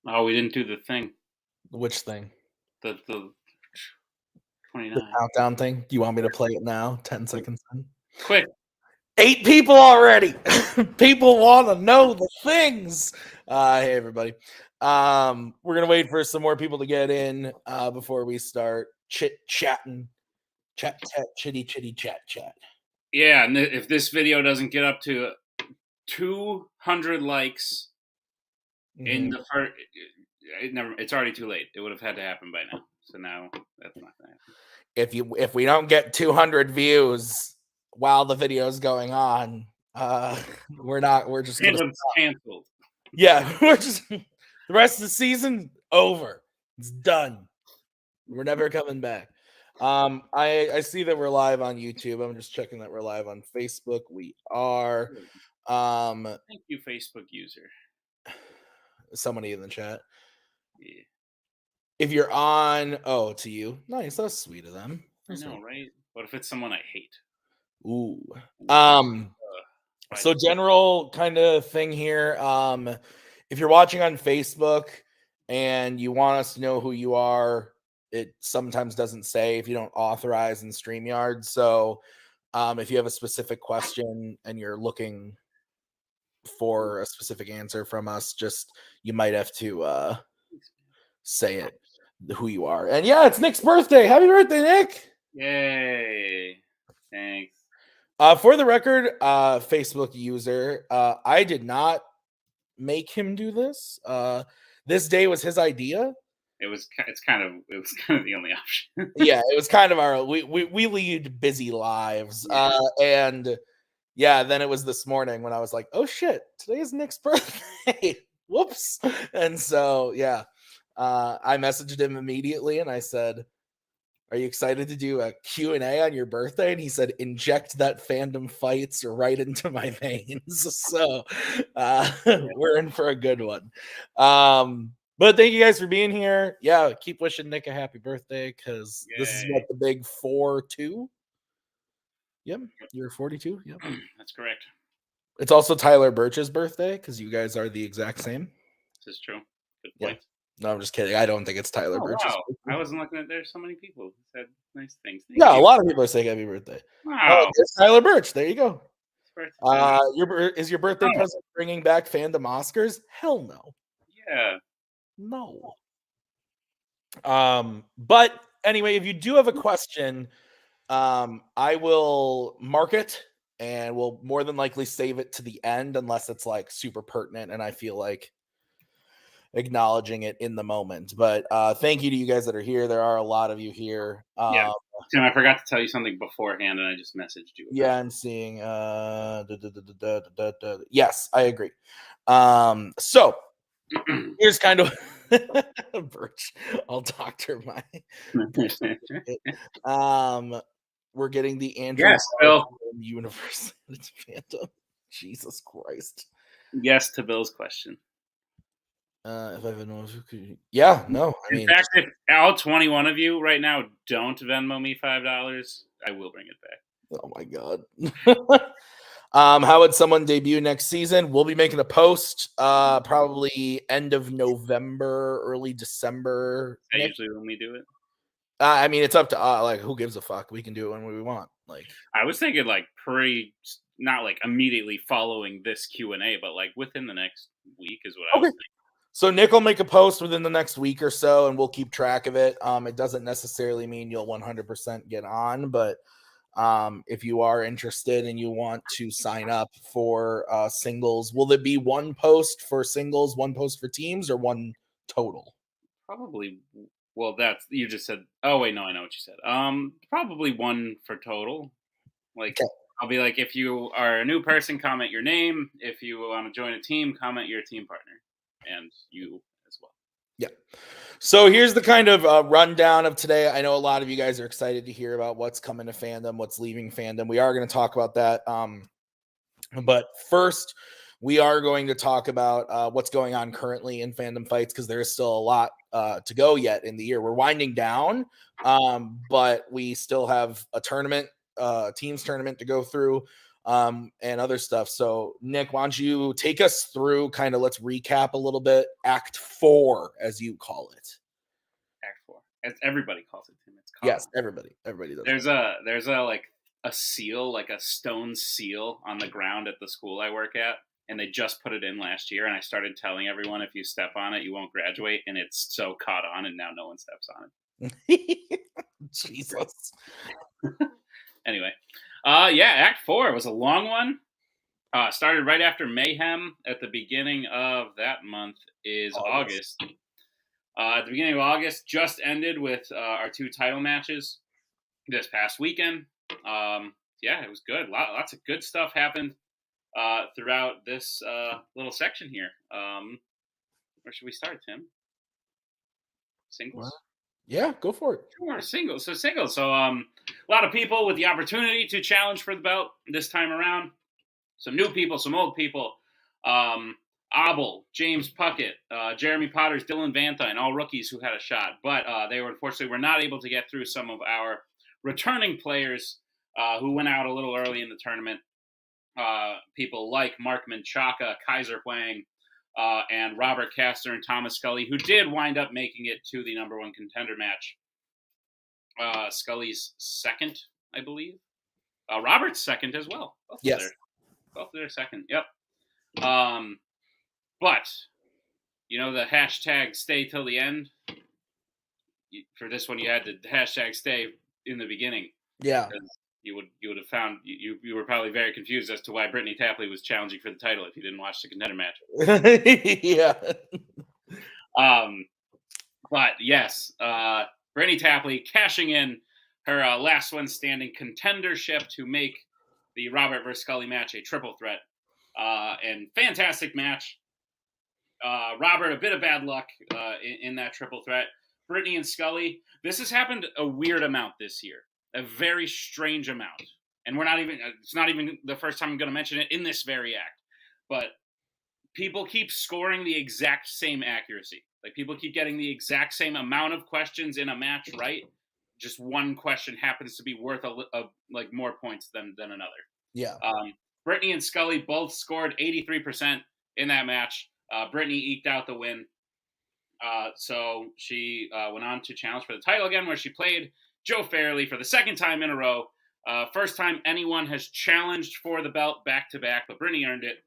Oh, we didn't do the thing. Which thing? The 29. The countdown thing? Do you want me to play it now? 10 seconds in? Quick. 8 people already. People want to know the things. Hey, everybody. We're going to wait for some more people to get in before we start chit-chatting. Chitty, chat. Yeah, and if this video doesn't get up to 200 likes in the first... It's already too late. It would have had to happen by now. So now that's not going to happen. If we don't get 200 views while the video is going on, we're just going to canceled. Yeah, we're just the rest of the season over. It's done. We're never coming back. I see that we're live on YouTube. I'm just checking that we're live on Facebook. We are. Thank you, Facebook user. Somebody in the chat. Yeah. If you're on, to you. Nice, that's sweet of them. I know, right? What if it's someone I hate? Ooh. So general kind of thing here. If you're watching on Facebook and you want us to know who you are, it sometimes doesn't say if you don't authorize in StreamYard. So if you have a specific question and you're looking for a specific answer from us, you might have to say it, who you are. And yeah, it's Nick's birthday. Happy birthday, Nick. Yay. Thanks. For the record, Facebook user, I did not make him do this. This day was his idea. It was kind of the only option. Yeah, it was kind of our we lead busy lives. Yeah. And yeah, then it was this morning when I was like, oh shit, today is Nick's birthday. Whoops. And so yeah, I messaged him immediately and I said, are you excited to do a Q&A on your birthday? And he said, inject that fandom fights right into my veins. So we're in for a good one. But thank you guys for being here. Yeah, keep wishing Nick a happy birthday because this is what the big 4-2. Yep, you're 42. Yep, that's correct. It's also Tyler Birch's birthday because you guys are the exact same. This is true. Good point. Yeah. No, I'm just kidding. I don't think it's Tyler Birch's. Wow. I wasn't looking at. There's so many people who said nice things. Thank you. A lot of people are saying happy birthday. Wow. There's Tyler Birch. There you go. Is your birthday present bringing back Fandom Oscars? Hell no. Yeah. No. But anyway, if you do have a question, I will mark it and we'll more than likely save it to the end unless it's like super pertinent and I feel like acknowledging it in the moment. But thank you to you guys that are here. There are a lot of you here. Yeah. Tim, I forgot to tell you something beforehand and I just messaged you. Yeah, I'm seeing yes, I agree. So here's kind of Birch. I'll doctor my we're getting the Andrew universe Phantom. Jesus Christ. Yes to Bill's question. If I know who could, yeah, no. In fact, if all 21 of you right now don't Venmo me $5, I will bring it back. Oh my god. How would someone debut next season? We'll be making a post probably end of November, early December. Is that usually when we do it? I mean, it's up to like who gives a fuck. We can do it when we want. Like I was thinking, like not like immediately following this Q&A, but like within the next week is what I was thinking. So Nick will make a post within the next week or so, and we'll keep track of it. It doesn't necessarily mean you'll 100% get on, but if you are interested and you want to sign up for singles, will there be one post for singles, one post for teams, or one total? Probably. Well, you just said. Oh wait, no, I know what you said. Probably one for total. Like I'll be like, if you are a new person, comment your name. If you want to join a team, comment your team partner. And you as well. Yeah. So here's the kind of rundown of today. I know a lot of you guys are excited to hear about what's coming to Fandom, what's leaving Fandom. We are going to talk about that. But first, we are going to talk about what's going on currently in Fandom Fights because there is still a lot to go yet in the year. We're winding down, but we still have a tournament, teams tournament to go through. and other stuff. So Nick, why don't you take us through kind of, let's recap a little bit, Act 4, as you call it. Act 4. As everybody calls it, Tim. It's Yes, everybody does. There's a seal, like a stone seal on the ground at the school I work at, and they just put it in last year, and I started telling everyone, if you step on it, you won't graduate, and it's so caught on, and now no one steps on it. Jesus. Anyway, Act 4 was a long one. Started right after Mayhem. At the beginning of that month is August. At the beginning of August, just ended with our 2 title matches this past weekend. It was good. Lots of good stuff happened throughout this little section here. Where should we start, Tim? Singles? What? Yeah, go for it. Sure, singles. So a lot of people with the opportunity to challenge for the belt this time around. Some new people, some old people. Abel, James Puckett, Jeremy Potters, Dylan Vantine, all rookies who had a shot. But they unfortunately were not able to get through some of our returning players who went out a little early in the tournament. People like Mark Menchaca, Kaiser Huang, and Robert Castor and Thomas Scully, who did wind up making it to the number 1 contender match. Scully's second, I believe. Robert's second as well. Yes. Both of their second. Yep. But, the hashtag stay till the end. For this one, you had to hashtag stay in the beginning. Yeah. You would have found you were probably very confused as to why Brittany Tapley was challenging for the title if you didn't watch the contender match. Yeah. But yes, Brittany Tapley cashing in her last one standing contendership to make the Robert vs. Scully match a triple threat. And fantastic match. Robert, a bit of bad luck in that triple threat. Brittany and Scully, this has happened a weird amount this year. A very strange amount. And it's not even the first time I'm going to mention it in this very act. But people keep scoring the exact same accuracy. Like, people keep getting the exact same amount of questions in a match right. Just one question happens to be worth more points than another. Yeah. Brittany and Scully both scored 83% in that match. Brittany eked out the win. So she went on to challenge for the title again, where she played Joe Fairley for the second time in a row. First time anyone has challenged for the belt back-to-back, but Brittany earned it.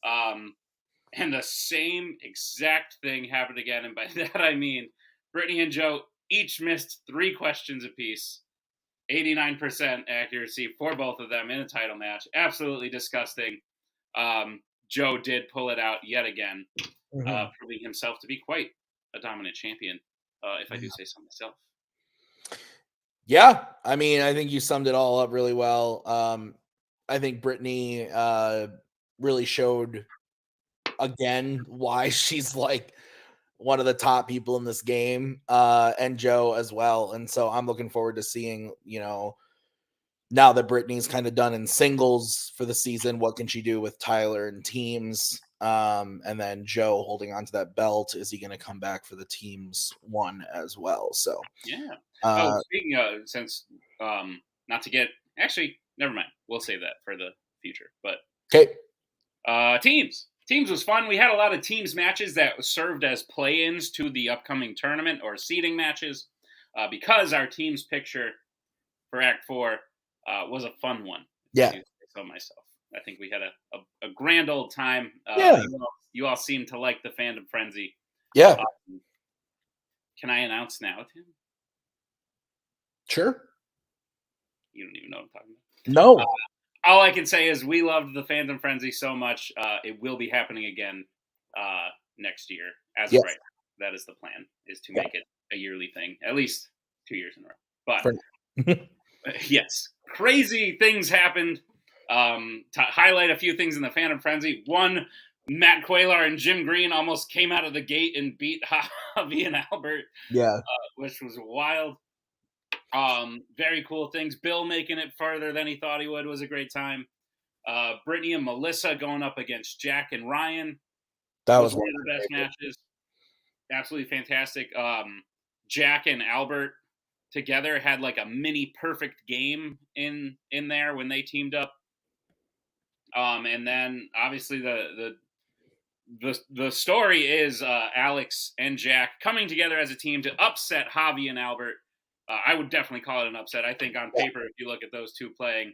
And the same exact thing happened again, and by that I mean Brittany and Joe each missed 3 questions apiece. 89% accuracy for both of them in a title match. Absolutely disgusting. Joe did pull it out yet again, proving himself to be quite a dominant champion, if I do say so myself. Yeah, I mean, I think you summed it all up really well. I think Brittany really showed again why she's like one of the top people in this game, and Joe as well. And so I'm looking forward to seeing, now that Brittany's kind of done in singles for the season, what can she do with Tyler and teams? And then Joe holding on to that belt. Is he going to come back for the teams one as well? So, yeah. Speaking of, since not to get, actually, never mind. We'll save that for the future. But okay. Teams was fun. We had a lot of teams matches that served as play-ins to the upcoming tournament or seeding matches, because our teams picture for Act 4 was a fun one. Yeah. So myself, I think we had a grand old time. You all seem to like the fandom frenzy. Yeah. Can I announce now, Tim? Sure. You don't even know what I'm talking about. No. All I can say is we loved the fandom frenzy so much. It will be happening again next year. As of right now, that is the plan, is to make it a yearly thing, at least 2 years in a row. But yes, crazy things happened. To highlight a few things in the fandom frenzy. One, Matt Quaylar and Jim Green almost came out of the gate and beat Javi and Albert. Yeah. Which was wild. Very cool things. Bill making it further than he thought he would was a great time. Brittany and Melissa going up against Jack and Ryan. That was one of the best matches. Absolutely fantastic. Jack and Albert together had like a mini perfect game in there when they teamed up. And then obviously the story is Alex and Jack coming together as a team to upset Javi and Albert. I would definitely call it an upset. I think on paper, if you look at those two playing,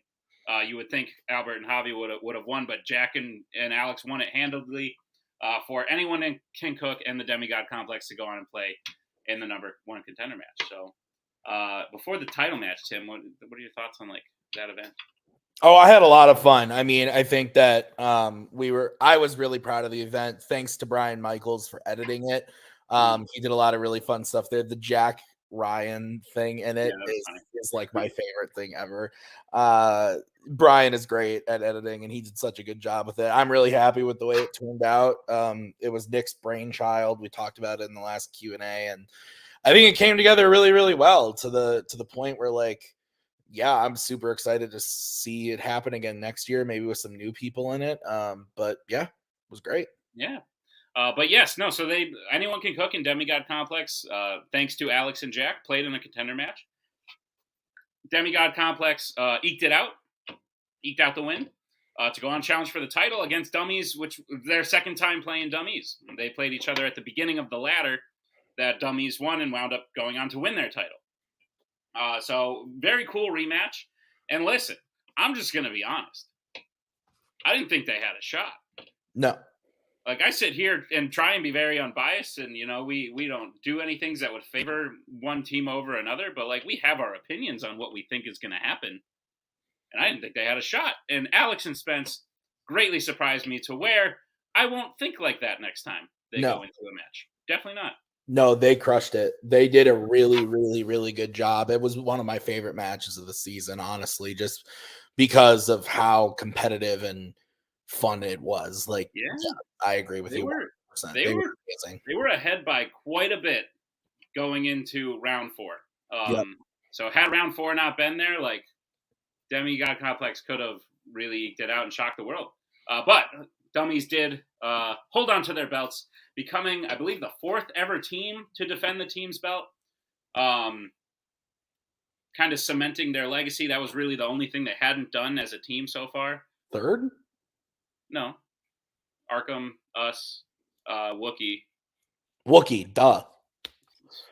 you would think Albert and Javi would have won, but Jack and Alex won it handily for anyone in King Cook and the Demigod Complex to go on and play in the number one contender match. So before the title match, Tim, what are your thoughts on like that event? Oh, I had a lot of fun. I mean, I think that I was really proud of the event. Thanks to Brian Michaels for editing it. He did a lot of really fun stuff there. The Jack Ryan thing in it is like my favorite thing ever. Brian is great at editing, and he did such a good job with it. I'm really happy with the way it turned out. It was Nick's brainchild. We talked about it in the last Q&A, and I think it came together really, really well to the point where, like, yeah, I'm super excited to see it happen again next year, maybe with some new people in it. But yeah, it was great. Yeah. But yes, no. So anyone can cook in Demigod Complex. Thanks to Alex and Jack, played in a contender match. Demigod Complex eked out the win to go on challenge for the title against Dummies, which their second time playing Dummies. They played each other at the beginning of the ladder that Dummies won and wound up going on to win their title. So very cool rematch. And listen, I'm just going to be honest. I didn't think they had a shot. No. Like, I sit here and try and be very unbiased, and, you know, we don't do any things that would favor one team over another, but, like, we have our opinions on what we think is going to happen. And I didn't think they had a shot. And Alex and Spence greatly surprised me to where I won't think like that next time they go into a match. Definitely not. No, they crushed it. They did a really, really, really good job. It was one of my favorite matches of the season, honestly, just because of how competitive and fun it was. Like, yeah I agree with you. They were amazing. They were ahead by quite a bit going into round 4. So had round 4 not been there, like, Demigod Complex could have really eked it out and shocked the world. But Dummies did hold on to their belts, becoming, I believe, the 4th ever team to defend the team's belt. Kind of cementing their legacy. That was really the only thing they hadn't done as a team so far. 3rd? No. Arkham, us, Wookie. Wookie, duh.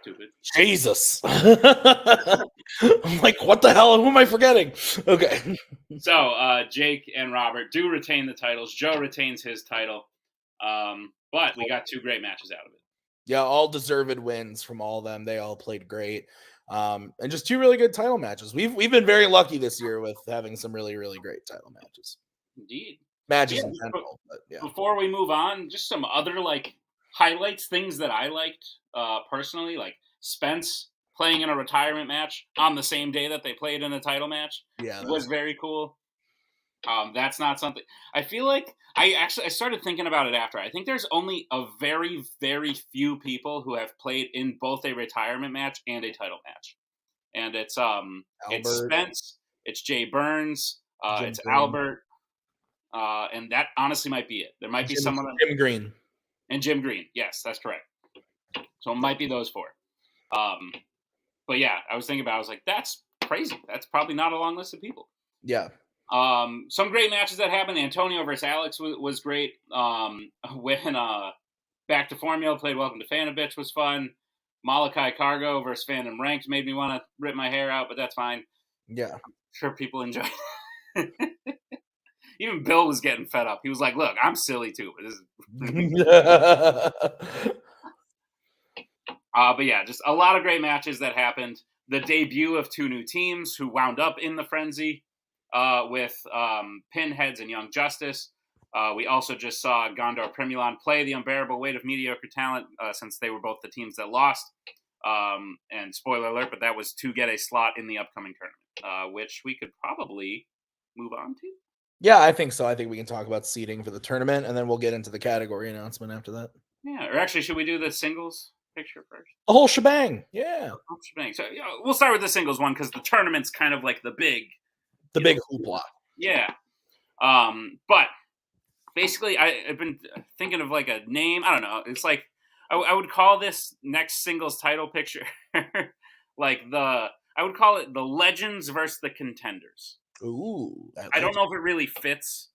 Stupid. Jesus. I'm like, what the hell? Who am I forgetting? Okay. So Jake and Robert do retain the titles. Joe retains his title. But we got 2 great matches out of it. Yeah, all deserved wins from all of them. They all played great. And just 2 really good title matches. We've been very lucky this year with having some really, really great title matches. Indeed. Matches in general. But yeah. Before we move on, just some other like highlights, things that I liked personally, like Spence playing in a retirement match on the same day that they played in a title match. Yeah, was very cool. That's not something I feel like I started thinking about it after. I think there's only a very, very few people who have played in both a retirement match and a title match. And it's Spence, it's Jay Burns, it's Green. Albert, and that honestly might be it. There might be someone Jim Green. And Jim Green. Yes, that's correct. So it might be those 4. But yeah, I was thinking about it. I was like, that's crazy. That's probably not a long list of people. Yeah. Some great matches that happened. Antonio versus Alex was great. When Back to Formula played Welcome to Fandom was fun. Malachi Cargo versus Fandom Ranked made me want to rip my hair out, but that's fine. Yeah. I'm sure people enjoy it. Even Bill was getting fed up. He was like, look, I'm silly too. But this is... but yeah, just a lot of great matches that happened. The debut of 2 new teams who wound up in the Frenzy with Pinheads and Young Justice. We also just saw Gondor Primulon play the unbearable weight of mediocre talent since they were both the teams that lost. And spoiler alert, but that was to get a slot in the upcoming tournament, which we could probably move on to. Yeah, I think so. I think we can talk about seeding for the tournament, and then we'll get into the category announcement after that. Yeah, or actually, should we do the singles picture first? The whole shebang. Yeah. The whole shebang. So we'll start with the singles one because the tournament's kind of like the big hoopla. Yeah. But basically, I've been thinking of like a name. I don't know. It's like I would call this next singles title picture like I would call it the Legends versus the Contenders. Ooh. I don't know if it really fits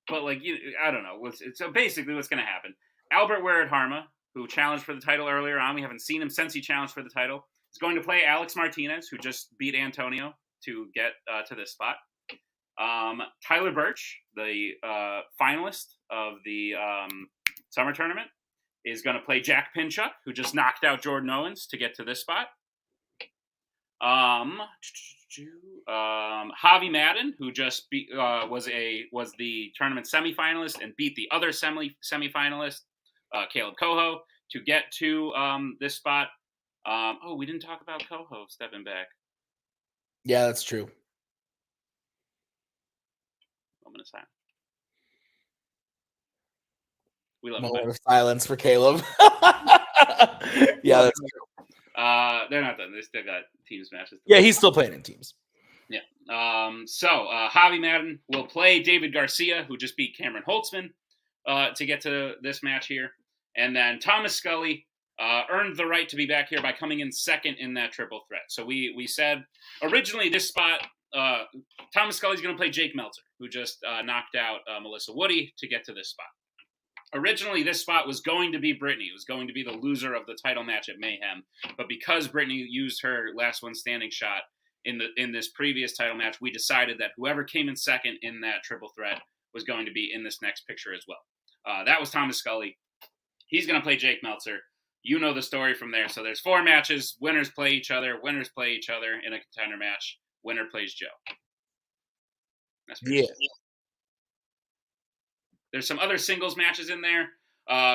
But like, I don't know. So basically, what's going to happen? Albert Weird Harma, who challenged for the title earlier on, we haven't seen him since he challenged for the title, is going to play Alex Martinez, who just beat Antonio to get to this spot. Tyler Birch, the finalist of the summer tournament, is going to play Jack Pinchuk, who just knocked out Jordan Owens to get to this spot. Javi Madden, who just was the tournament semifinalist and beat the other semifinalist, Kaleb Koho, to get to this spot. We didn't talk about Koho stepping back. Yeah, that's true. Moment of silence. We love moment of silence for Kaleb. Yeah, that's true. They're not done. They still got teams matches. Yeah, he's still playing in teams. Yeah. So Javi Madden will play David Garcia, who just beat Cameron Holtzman to get to this match here. And then Thomas Scully earned the right to be back here by coming in second in that triple threat. So we said originally this spot, Thomas Scully's going to play Jake Meltzer, who just knocked out Melissa Woody to get to this spot. Originally, this spot was going to be Brittany. It was going to be the loser of the title match at Mayhem. But because Brittany used her last one standing shot in this previous title match, we decided that whoever came in second in that triple threat was going to be in this next picture as well. That was Thomas Scully. He's going to play Jake Meltzer. You know the story from there. So there's 4 matches. Winners play each other. Winners play each other in a contender match. Winner plays Joe. That's pretty cool. There's some other singles matches in there,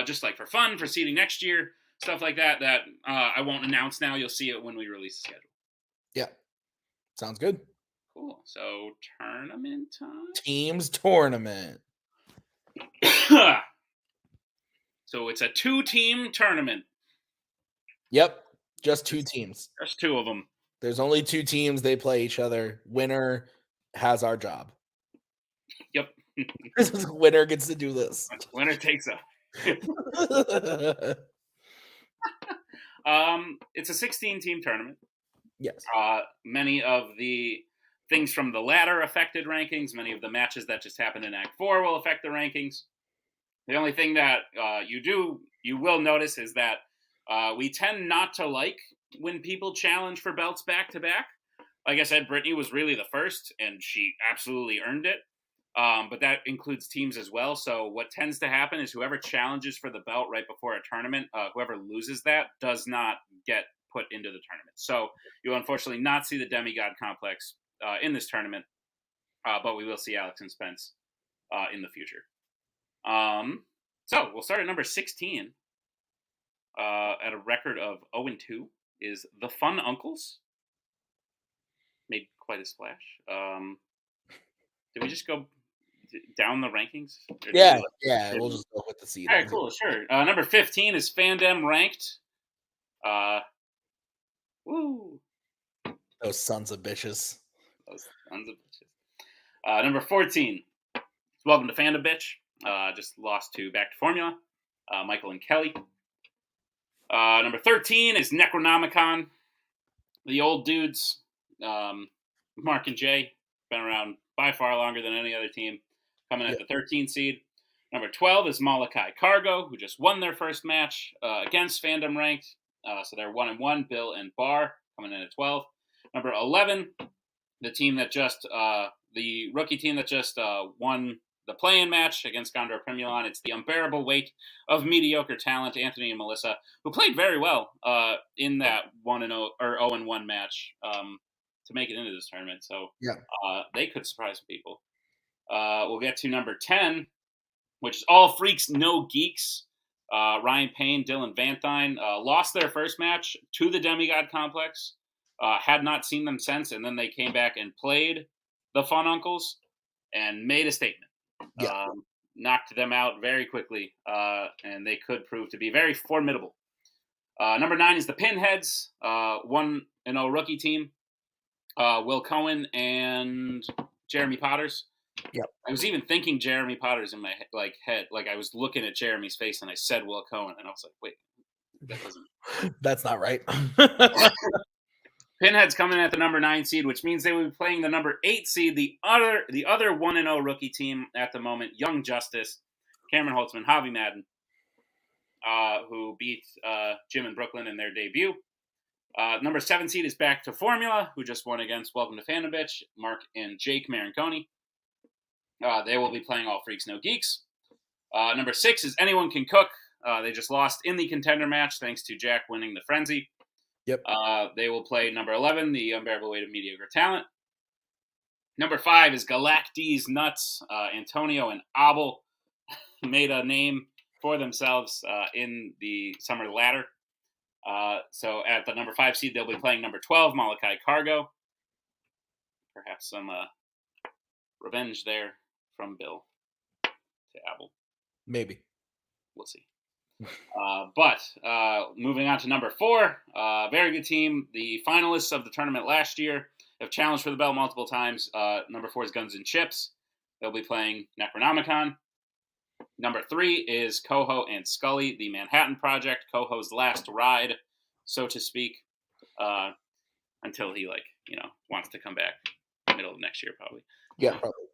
just like for fun, for seeding next year, stuff like that I won't announce now. You'll see it when we release the schedule. Yeah. Sounds good. Cool. So tournament time? Teams tournament. So it's a 2-team tournament. Yep. Just 2 teams. Just 2 of them. There's only 2 teams. They play each other. Winner has our job. Yep. Winner gets to do this. Winner takes up. It's a 16-team tournament. Yes. Many of the things from the ladder affected rankings. Many of the matches that just happened in Act 4 will affect the rankings. The only thing that you will notice is that we tend not to like when people challenge for belts back to back. Like I said, Brittany was really the first, and she absolutely earned it. But that includes teams as well. So what tends to happen is whoever challenges for the belt right before a tournament, whoever loses that does not get put into the tournament. So you'll unfortunately not see the Demigod Complex in this tournament, but we will see Alex and Spence in the future. So we'll start at number 16 at a record of 0-2 is the Fun Uncles. Made quite a splash. Did we just go down the rankings? Yeah, we'll just go with the seed. All right, cool, sure. Number 15 is Fandom ranked. Woo! Those sons of bitches. Number 14, Welcome to Fandom Bitch. Just lost to Back to Formula. Michael and Kelly. Number 13 is Necronomicon. The old dudes, Mark and Jay, been around by far longer than any other team, coming at the 13 seed. Number 12 is Molokai Cargo, who just won their first match against Fandom ranked. So they're 1-1. Bill and Barr coming in at 12. Number 11, the team that just the rookie team that just won the play-in match against Gondor Primulon. It's the unbearable weight of mediocre talent, Anthony and Melissa, who played very well in that 1-0 or 0-1 match to make it into this tournament. So they could surprise some people. We'll get to number 10, which is All Freaks, No Geeks. Ryan Payne, Dylan Vantine lost their first match to the Demigod Complex. Had not seen them since, and then they came back and played the Fun Uncles and made a statement. Knocked them out very quickly, and they could prove to be very formidable. Number 9 is the Pinheads, 1-0 rookie team. Will Cohen and Jeremy Potters. Yep. I was even thinking Jeremy Potters in my head. Like I was looking at Jeremy's face and I said Will Cohen, and I was like, wait, that doesn't. That's not right. Pinheads coming in at the number 9 seed, which means they will be playing the number 8 seed, the other 1-0 rookie team at the moment, Young Justice, Cameron Holtzman, Javi Madden, who beat Jim and Brooklyn in their debut. Number 7 seed is Back to Formula, who just won against Welcome to Fandom Bitch, Mark and Jake Marinconi. They will be playing All Freaks No Geeks. Number 6 is Anyone Can Cook. They just lost in the contender match thanks to Jack winning the Frenzy. Yep. They will play number 11, The Unbearable Weight of Mediocre Talent. Number 5 is Galactes Nuts. Antonio and Abel made a name for themselves in the Summer Ladder. So at the number 5 seed, they'll be playing number 12, Malachi Cargo. Perhaps some revenge there from Bill to Abel. Maybe. We'll see. But moving on to number 4, very good team. The finalists of the tournament last year have challenged for the belt multiple times. Number 4 is Guns and Chips. They'll be playing Necronomicon. Number 3 is Koho and Scully, the Manhattan Project. Koho's last ride, so to speak, until he wants to come back middle of next year, probably. Yeah, probably.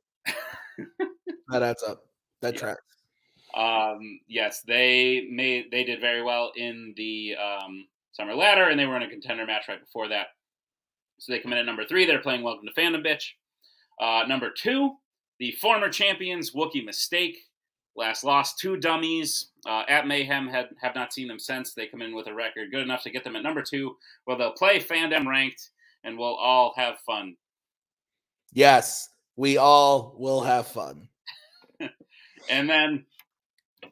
That adds up. That tracks. Yes, they did very well in the Summer Ladder, and they were in a contender match right before that. So they come in at number 3. They're playing Welcome to Fandom Bitch. Number 2, the former champions, Wookiee Mistake. Last lost 2 dummies at Mayhem. Have not seen them since. They come in with a record good enough to get them at number 2, where they'll play Fandom ranked, and we'll all have fun. Yes, we all will have fun. And then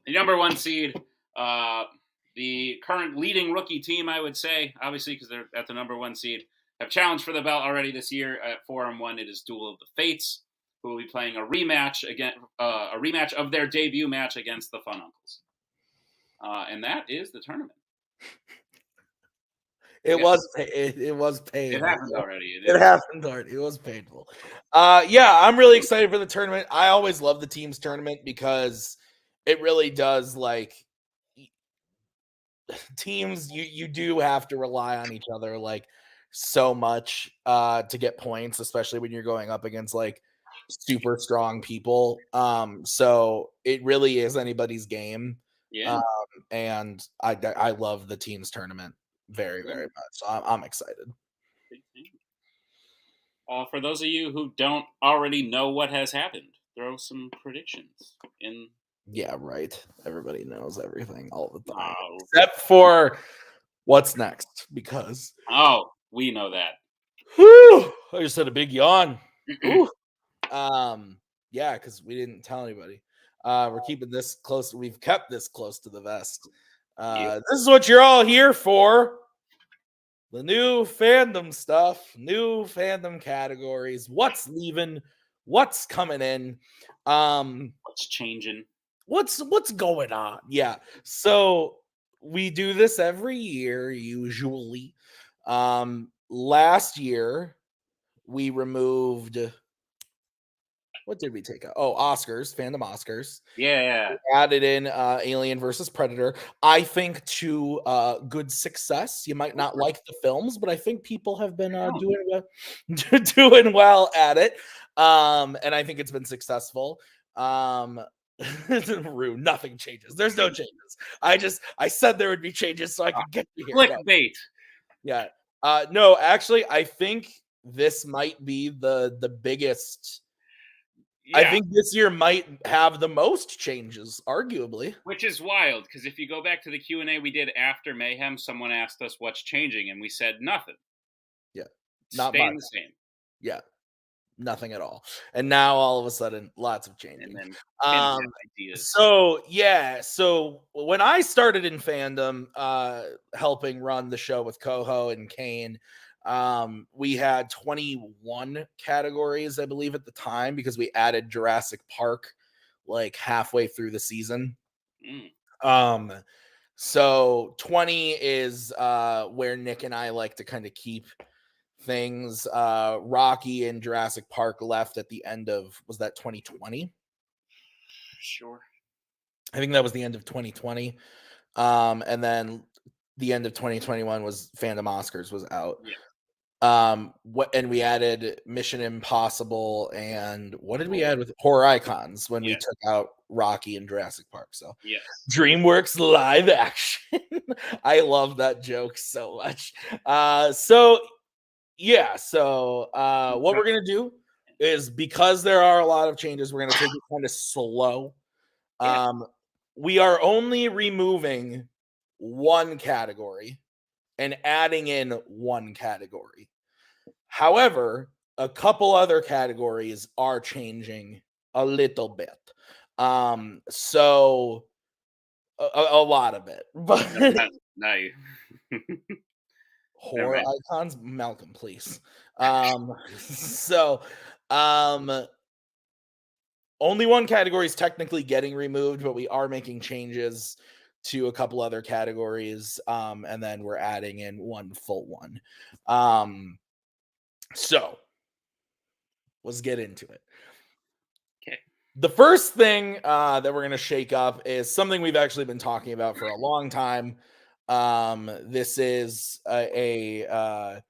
the number 1 seed, the current leading rookie team, I would say, obviously because they're at the number 1 seed, have challenged for the belt already this year at 4-1. It is Duel of the Fates, who will be playing a rematch of their debut match against the Fun Uncles. And that is the tournament. It was painful. It happened already. It happened already. It was painful. Yeah, I'm really excited for the tournament. I always love the teams tournament because it really does, like, teams, you do have to rely on each other like so much to get points, especially when you're going up against like super strong people. So it really is anybody's game. Yeah. And I love the teams tournament very, very much. So I'm excited. For those of you who don't already know what has happened, throw some predictions in. Yeah, right. Everybody knows everything all the time. Oh. Except for what's next, because we know that. Whew, I just had a big yawn. Yeah, because we didn't tell anybody. We're keeping this close. We've kept this close to the vest. This is what you're all here for. The new fandom stuff, new fandom categories, what's leaving, what's coming in, what's changing, what's going on. Yeah. So we do this every year, usually. Last year we removed, what did we take out? Oh, Oscars, fandom Oscars. Yeah. We added in Alien versus Predator. I think to good success. You might not like the films, but I think people have been doing well at it. And I think it's been successful. Rue, nothing changes. There's no changes. I said there would be changes so I could get you here. Clickbait. Yeah. No, actually, I think this might be the biggest. Yeah. I think this year might have the most changes, arguably. Which is wild, because if you go back to the Q&A we did after Mayhem, someone asked us what's changing, and we said nothing. Yeah. Not staying the same. Yeah. Nothing at all. And now all of a sudden, lots of changes. So when I started in fandom, helping run the show with Koho and Kane, we had 21 categories, I believe, at the time, because we added Jurassic Park like halfway through the season. So 20 is where Nick and I like to kind of keep things. Rocky and Jurassic Park left at the end of, was that 2020? Sure. I think that was the end of 2020. And then the end of 2021 was Fandom Oscars was out. Yeah. And we added Mission Impossible, and what did we add with horror icons when we took out Rocky and Jurassic Park? So yes, DreamWorks live action. I love that joke so much. So what we're gonna do is, because there are a lot of changes, we're gonna take it kind of slow. We are only removing one category and adding in one category. However, a couple other categories are changing a little bit. So a lot of it, but now you horror icons, Malcolm, please. So, only one category is technically getting removed, but we are making changes to a couple other categories, and then we're adding in one full one. So let's get into it. Okay. The first thing that we're going to shake up is something we've actually been talking about for a long time. This is a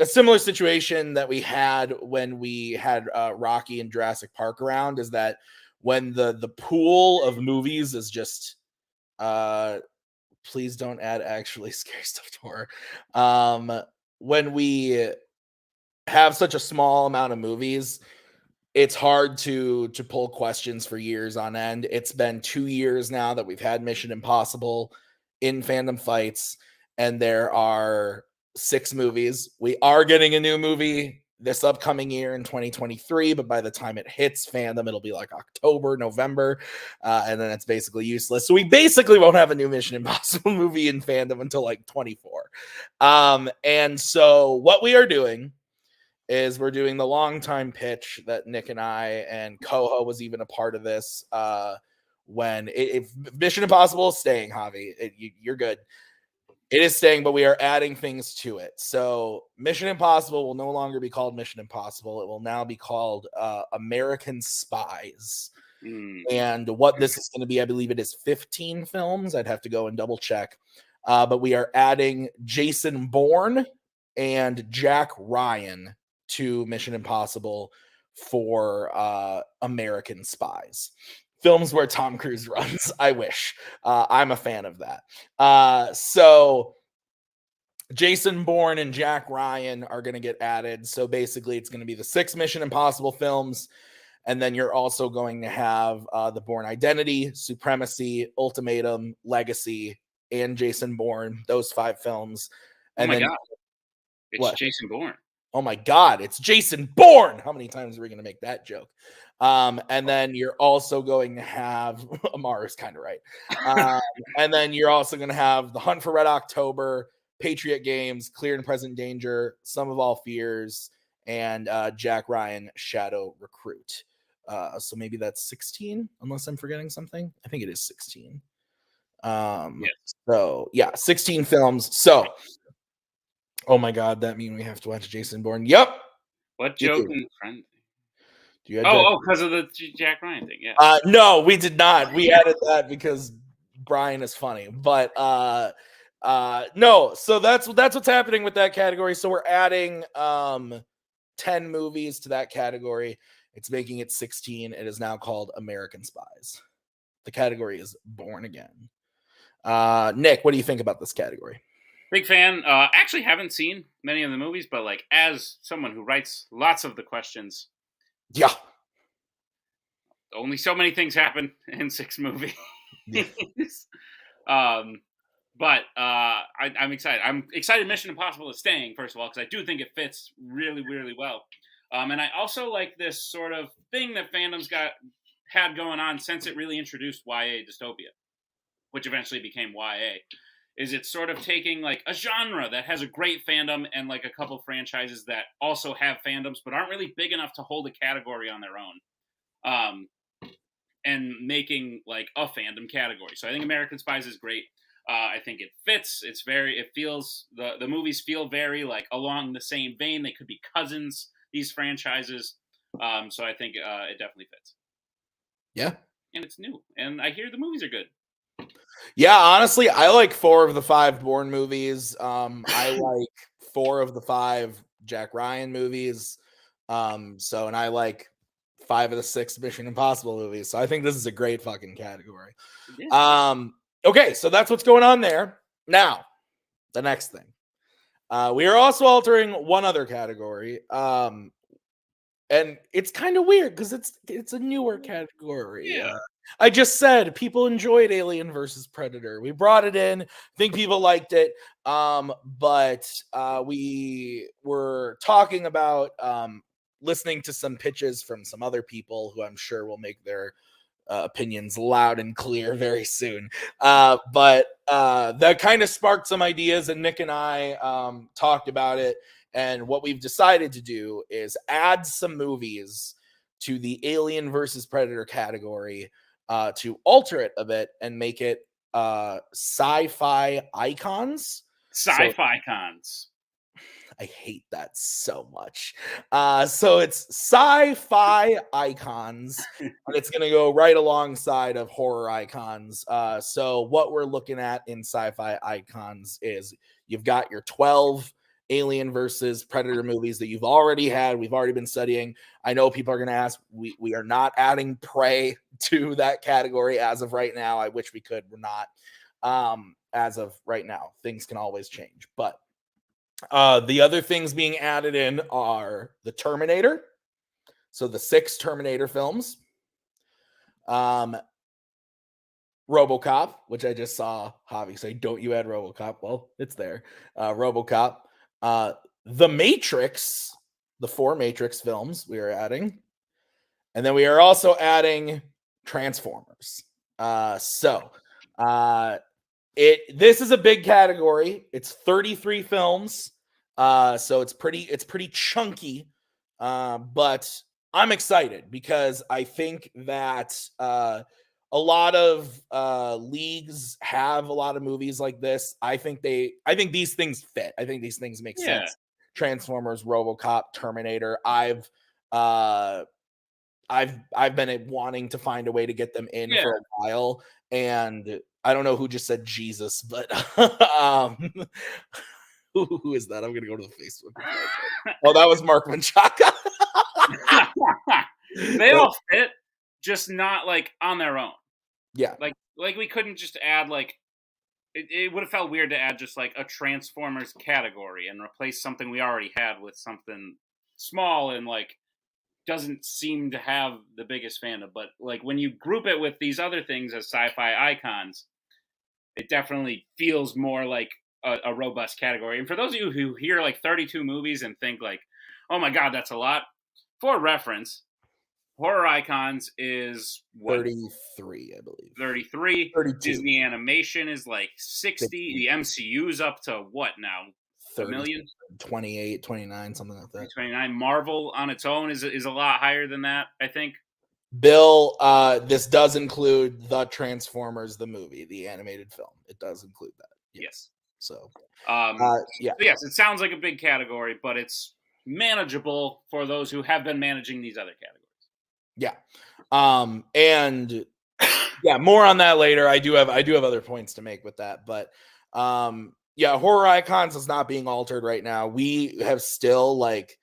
similar situation that we had when we had Rocky and Jurassic Park around, is that when the pool of movies is just please don't add actually scary stuff to horror. When we have such a small amount of movies, it's hard to pull questions for years on end. It's been 2 years now that we've had Mission Impossible in Fandom Fights, and there are 6 movies. We are getting a new movie this upcoming year in 2023, but by the time it hits Fandom, it'll be like October, November, and then it's basically useless. So we basically won't have a new Mission Impossible movie in Fandom until like 24. And so what we are doing is we're doing the long time pitch that Nick and I, and Koho was even a part of this, when if Mission Impossible is staying, Javi, you're good. It is staying, but we are adding things to it. So Mission Impossible will no longer be called Mission Impossible. It will now be called American Spies. And what this is going to be, I believe it is 15 films. I'd have to go and double check. But we are adding Jason Bourne and Jack Ryan to Mission Impossible for American Spies. Films where Tom Cruise runs. I wish. I'm a fan of that. So Jason Bourne and Jack Ryan are going to get added. So basically, it's going to be the 6 Mission Impossible films. And then you're also going to have the Bourne Identity, Supremacy, Ultimatum, Legacy, and Jason Bourne. Those 5 films. And God. It's Jason Bourne. Oh my God, it's Jason Bourne. How many times are we going to make that joke? And then you're also going to have Amar is kind of right. And then you're also going to have The Hunt for Red October, Patriot Games, Clear and Present Danger, Sum of All Fears, and Jack Ryan, Shadow Recruit. So maybe that's 16, unless I'm forgetting something. I think it is 16. So yeah, 16 films. So oh my God, that means we have to watch Jason Bourne. Yep. What joke in friend? Because of the Jack Ryan thing. Yeah. No, we did not. We added that because Brian is funny. But no. So that's what's happening with that category. So we're adding 10 movies to that category. It's making it 16. It is now called American Spies. The category is Born Again. Nick, what do you think about this category? Big fan. Actually haven't seen many of the movies, but like as someone who writes lots of the questions, yeah, only so many things happen in 6 movies. Yeah. But I'm excited. I'm excited Mission Impossible is staying, first of all, because I do think it fits really, really well. And I also like this sort of thing that Fandom's had going on since it really introduced YA dystopia, which eventually became YA. Is it's sort of taking like a genre that has a great fandom and like a couple franchises that also have fandoms but aren't really big enough to hold a category on their own, and making like a fandom category. So I think American Spies is great. I think it fits. It feels, the movies feel very like along the same vein. They could be cousins, these franchises. So I think it definitely fits. Yeah. And it's new. And I hear the movies are good. Yeah, honestly, I like 4 of the 5 Bourne movies. I like 4 of the 5 Jack Ryan movies. So, and I like 5 of the 6 Mission Impossible movies. So I think this is a great fucking category. Yeah. Okay, so that's what's going on there. Now, the next thing. We are also altering one other category. And it's kind of weird because it's a newer category. Yeah. I just said people enjoyed Alien versus Predator. We brought it in. I think people liked it. But we were talking about listening to some pitches from some other people who I'm sure will make their opinions loud and clear very soon. But that kind of sparked some ideas, and Nick and I talked about it. And what we've decided to do is add some movies to the Alien versus Predator category to alter it a bit and make it sci-fi icons. Sci-fi icons. I hate that so much. So it's sci-fi icons, and it's going to go right alongside of horror icons. So what we're looking at in sci-fi icons is you've got your 12 Alien versus Predator movies that you've already had. We've already been studying. I know people are going to ask. We are not adding Prey to that category as of right now. I wish we could. We're not. As of right now, things can always change. But the other things being added in are the Terminator. So the 6 Terminator films. RoboCop, which I just saw Javi say, don't you add RoboCop? Well, it's there. RoboCop. The Matrix, the 4 Matrix films we are adding. And then we are also adding Transformers. This is a big category. It's 33 films. So it's pretty chunky. But I'm excited because I think that a lot of leagues have a lot of movies like this. I think these things fit. I think these things make sense. Transformers, RoboCop, Terminator. I've been wanting to find a way to get them in for a while, and I don't know who just said Jesus, but who is that? I'm gonna go to the Facebook. Oh, that was Mark Menchaca. They all fit, just not like on their own. Yeah, like we couldn't just add like it would have felt weird to add just like a Transformers category and replace something we already had with something small and like doesn't seem to have the biggest fandom. But like when you group it with these other things as sci-fi icons, it definitely feels more like a robust category. And for those of you who hear like 32 movies and think like, oh my God, that's a lot. For reference, horror icons is what? 33, I believe. 33. 32. Disney animation is like 60. The MCU's up to what now? 30, a million? 28, 29, something like that. 29. Marvel on its own is a lot higher than that, I think. Bill, this does include the Transformers, the movie, the animated film. It does include that. Yes. So, yeah. So yes, it sounds like a big category, but it's manageable for those who have been managing these other categories. Yeah. And yeah, more on that later. I do have other points to make with that, but yeah, horror icons is not being altered right now. We have still like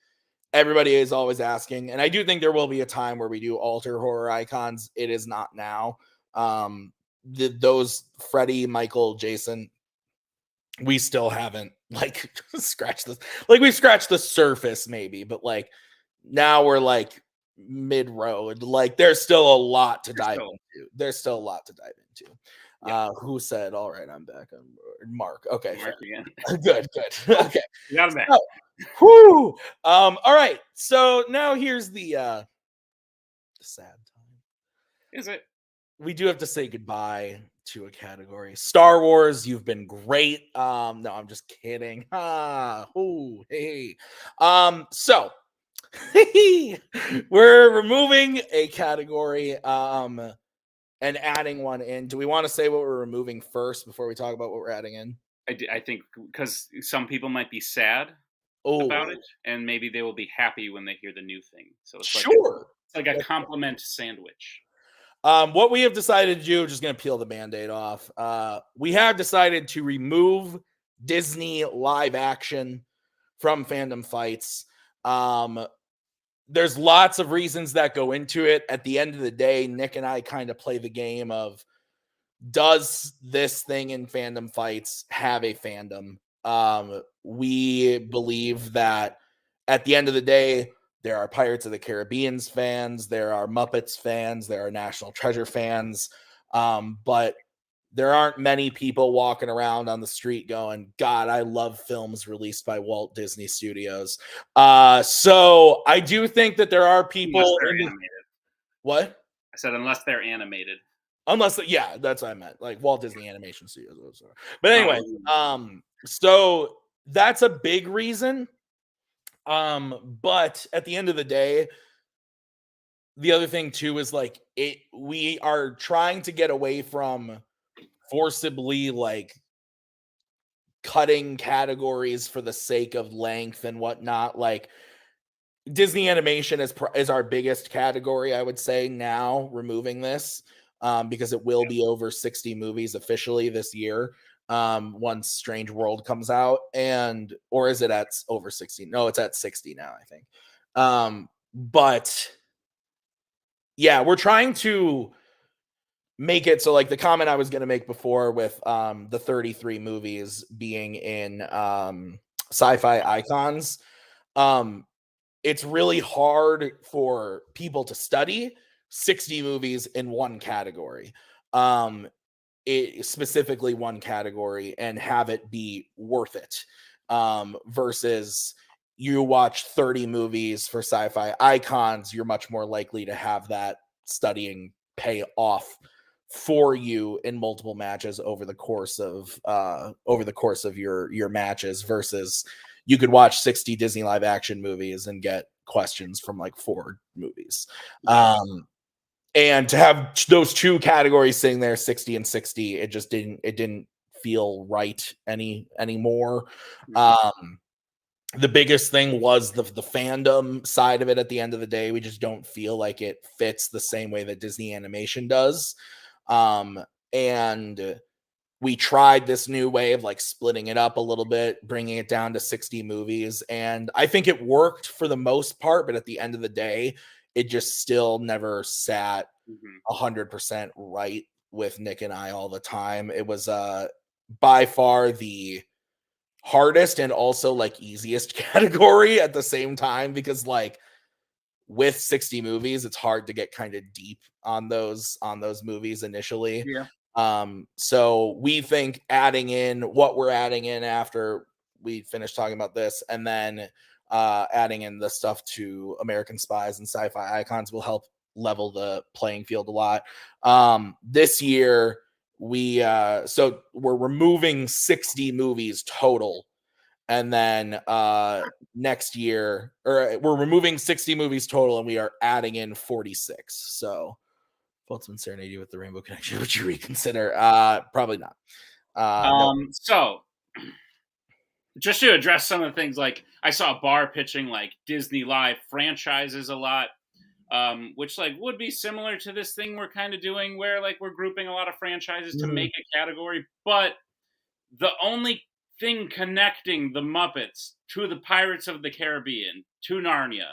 everybody is always asking, and I do think there will be a time where we do alter horror icons. It is not now. Those Freddy, Michael, Jason, we still haven't like scratched this. Like we've scratched the surface maybe, but like now we're like mid-road. Like there's still a lot to dive into. There's still a lot to dive into. Yeah. Who said, all right, I'm back on board? Mark. Okay. Mark again. Good. Okay. You got him back. Whoo. All right. So now here's the sad time. Is it? We do have to say goodbye to a category. Star Wars, you've been great. No, I'm just kidding. Oh, hey. So we're removing a category and adding one in. Do we want to say what we're removing first before we talk about what we're adding in? I think because some people might be sad about it, and maybe they will be happy when they hear the new thing. So it's like a compliment sandwich. What we have decided to do, just going to peel the Band-Aid off. We have decided to remove Disney live action from Fandom Fights. There's lots of reasons that go into it. At the end of the day, Nick and I kind of play the game of, does this thing in Fandom Fights have a fandom? We believe that at the end of the day, there are Pirates of the Caribbean's fans, there are Muppets fans, there are National Treasure fans, but there aren't many people walking around on the street going, God, I love films released by Walt Disney Studios. So I do think that there are people. Unless they're animated. What? I said unless they're animated. Unless, yeah, that's what I meant. Like Walt Disney Animation Studios. But anyway, so that's a big reason. But at the end of the day, the other thing too is like we are trying to get away from forcibly like cutting categories for the sake of length and whatnot. Like Disney animation is our biggest category, I would say now, removing this, because it will be over 60 movies officially this year. Once Strange World comes out, or is it at over 60? No, it's at 60 now, I think. But yeah, we're trying to make it so like the comment I was going to make before with the 33 movies being in sci-fi icons, it's really hard for people to study 60 movies in one category, specifically one category, and have it be worth it, versus you watch 30 movies for sci-fi icons, you're much more likely to have that studying pay off for you in multiple matches over the course of your matches, versus you could watch 60 Disney live action movies and get questions from like 4 movies. And to have those two categories sitting there 60 and 60, it just didn't feel right anymore. The biggest thing was the fandom side of it. At the end of the day, we just don't feel like it fits the same way that Disney animation does. And we tried this new way of like splitting it up a little bit, bringing it down to 60 movies. And I think it worked for the most part, but at the end of the day, it just still never sat 100% right with Nick and I all the time. It was by far the hardest and also like easiest category at the same time, because like with 60 movies, it's hard to get kind of deep on those movies initially. So we think adding in what we're adding in after we finish talking about this, and then adding in the stuff to American Spies and sci-fi icons will help level the playing field a lot. This year so we're removing 60 movies total, and then next year, or we're removing 60 movies total, and we are adding in 46. So Boatman Serenade with the Rainbow Connection, would you reconsider? Probably not. No. So just to address some of the things, like I saw Bar pitching like Disney live franchises a lot, which like would be similar to this thing we're kind of doing, where like we're grouping a lot of franchises to make a category. But the only thing connecting the Muppets to the Pirates of the Caribbean, to Narnia,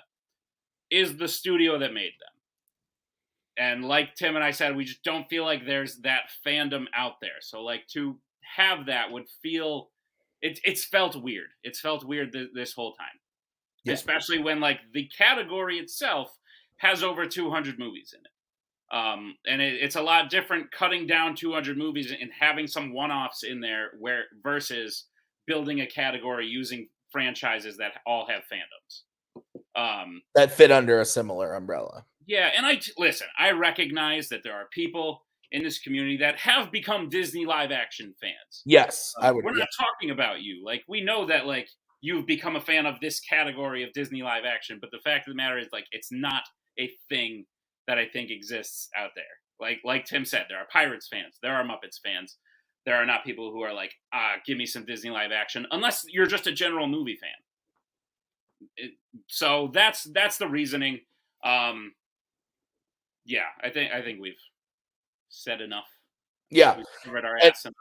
is the studio that made them. And like Tim and I said, we just don't feel like there's that fandom out there. So like to have that would feel, it's felt weird. It's felt weird this whole time, especially when like the category itself has over 200 movies in it. And it's a lot different cutting down 200 movies and having some one-offs in there versus building a category using franchises that all have fandoms. That fit under a similar umbrella. Yeah, and listen, I recognize that there are people in this community that have become Disney live action fans. Yes, I would. We're not talking about you. Like, we know that like you've become a fan of this category of Disney live action, but the fact of the matter is like it's not a thing that I think exists out there. Like Tim said, there are Pirates fans, there are Muppets fans. There are not people who are like, give me some Disney live action, unless you're just a general movie fan. So that's the reasoning. Yeah, I think we've said enough. Yeah, we've covered our ass enough.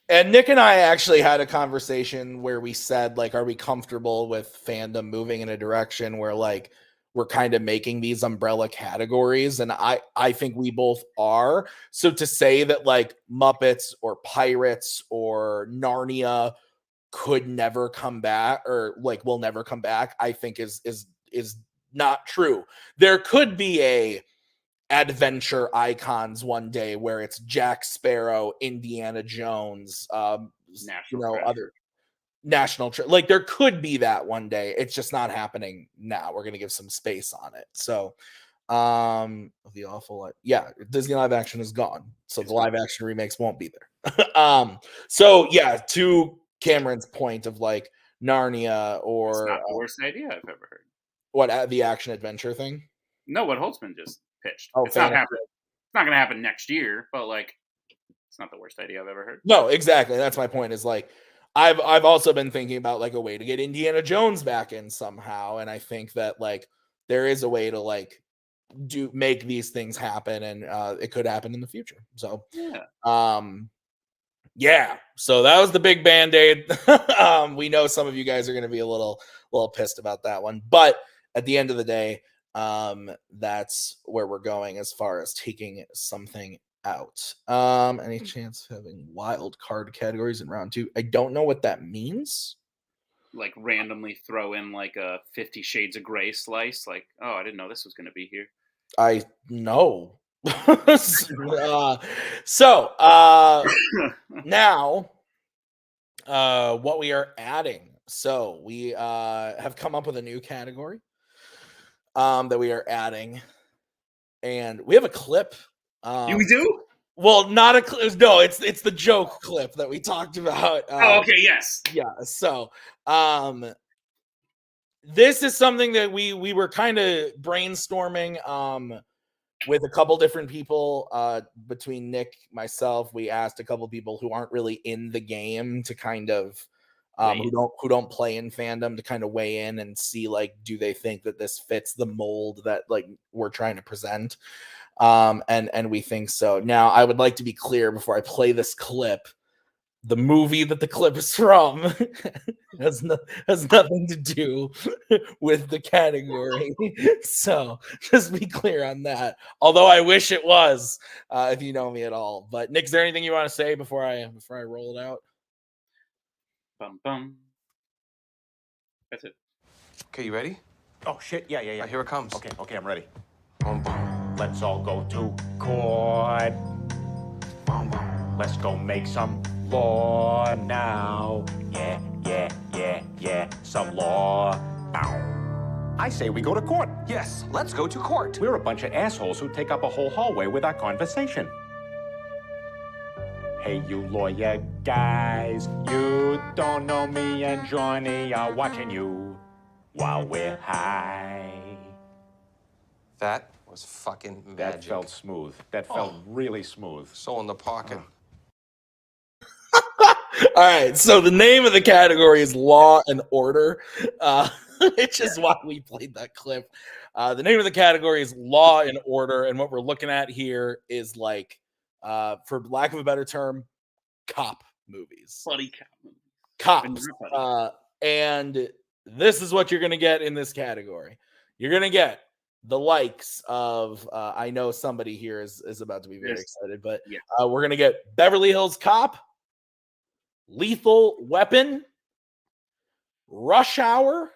And Nick and I actually had a conversation where we said, like, are we comfortable with fandom moving in a direction where, like, we're kind of making these umbrella categories? And I think we both are. So to say that, like, Muppets or Pirates or Narnia could never come back, or like will never come back, I think is not true. There could be a adventure icons one day where it's Jack Sparrow, Indiana Jones, other national like there could be that one day. It's just not happening now. We're gonna give some space on it. So the awful Disney live action is gone, so the live action remakes won't be there. So yeah, to Cameron's point of like Narnia or it's not the worst idea I've ever heard. What, the action adventure thing? No, what Holtzman just pitched. Oh, it's not happening. It's not going to happen next year, but like, it's not the worst idea I've ever heard. No, exactly. That's my point. Is like, I've also been thinking about like a way to get Indiana Jones back in somehow, and I think that like there is a way to like make these things happen, and it could happen in the future. So yeah. So that was the big Band-Aid. We know some of you guys are going to be a little pissed about that one, but at the end of the day, that's where we're going as far as taking something out. Any chance of having wild card categories in round 2? I don't know what that means. Like randomly throw in like a 50 Shades of Grey slice. Like, oh, I didn't know this was going to be here. I know. Now, what we are adding. So we have come up with a new category that we are adding, and we have a clip. We do? Well, not a clip. No, it's the joke clip that we talked about. Okay, yes. Yeah. So, this is something that we were kind of brainstorming with a couple different people between Nick, myself. We asked a couple people who aren't really in the game to kind of who don't play in fandom to kind of weigh in and see, like, do they think that this fits the mold that like we're trying to present. And we think so. Now, I would like to be clear before I play this clip. The movie that the clip is from has nothing to do with the category. So just be clear on that. Although I wish it was, if you know me at all. But Nick, is there anything you want to say before I roll it out? Bum bum. That's it. Okay, you ready? Oh shit! Yeah. Right, here it comes. Okay, I'm ready. Boom, boom. Let's all go to court. Boom, boom. Let's go make some law now. Yeah. Some law. Bow. I say we go to court. Yes, let's go to court. We're a bunch of assholes who take up a whole hallway with our conversation. Hey, you lawyer guys, you don't know me and Johnny are watching you while we're high. That was fucking magic. That felt smooth. That felt really smooth. So in the pocket. All right, so the name of the category is Law and Order, which is why we played that clip. The name of the category is Law and Order, and what we're looking at here is like, for lack of a better term, cop movies. Buddy cop movies. Cops. And this is what you're going to get in this category. You're going to get the likes of, I know somebody here is about to be very excited, but we're going to get Beverly Hills Cop, Lethal Weapon, Rush Hour,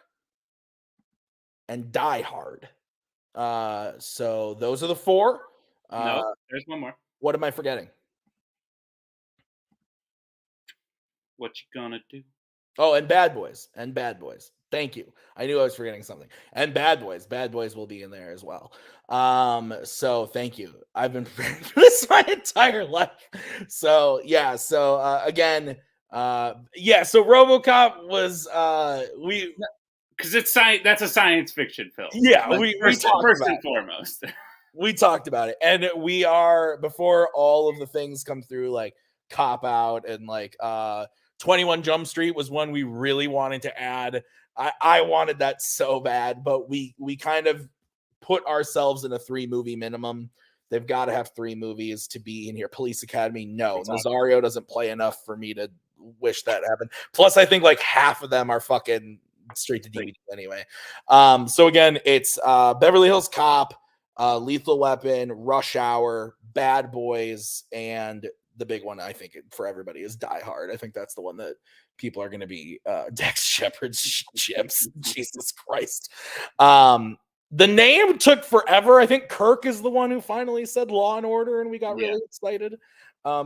and Die Hard. So those are the 4. No, there's one more. What am I forgetting? What you gonna do? Oh, and Bad Boys. Thank you. I knew I was forgetting something. And Bad Boys. Bad Boys will be in there as well. So thank you. I've been preparing for this my entire life. So yeah. So again, so RoboCop was because it's science. That's a science fiction film. Yeah, we first and foremost. We talked about it, and we are, before all of the things come through, like Cop Out and like 21 Jump Street was one we really wanted to add. I wanted that so bad, but we kind of put ourselves in a 3 movie minimum They've got to have 3 movies to be in here. Police Academy, no. Exactly. Nazario doesn't play enough for me to wish that happened. Plus, I think like half of them are fucking straight to DVD anyway. So again, it's Beverly Hills Cop, Lethal Weapon, Rush Hour, Bad Boys, and the big one I think for everybody is Die Hard. I think that's the one that people are going to be Dax Shepard's chips. Jesus Christ. The name took forever. I think Kirk is the one who finally said Law and Order, and we got really excited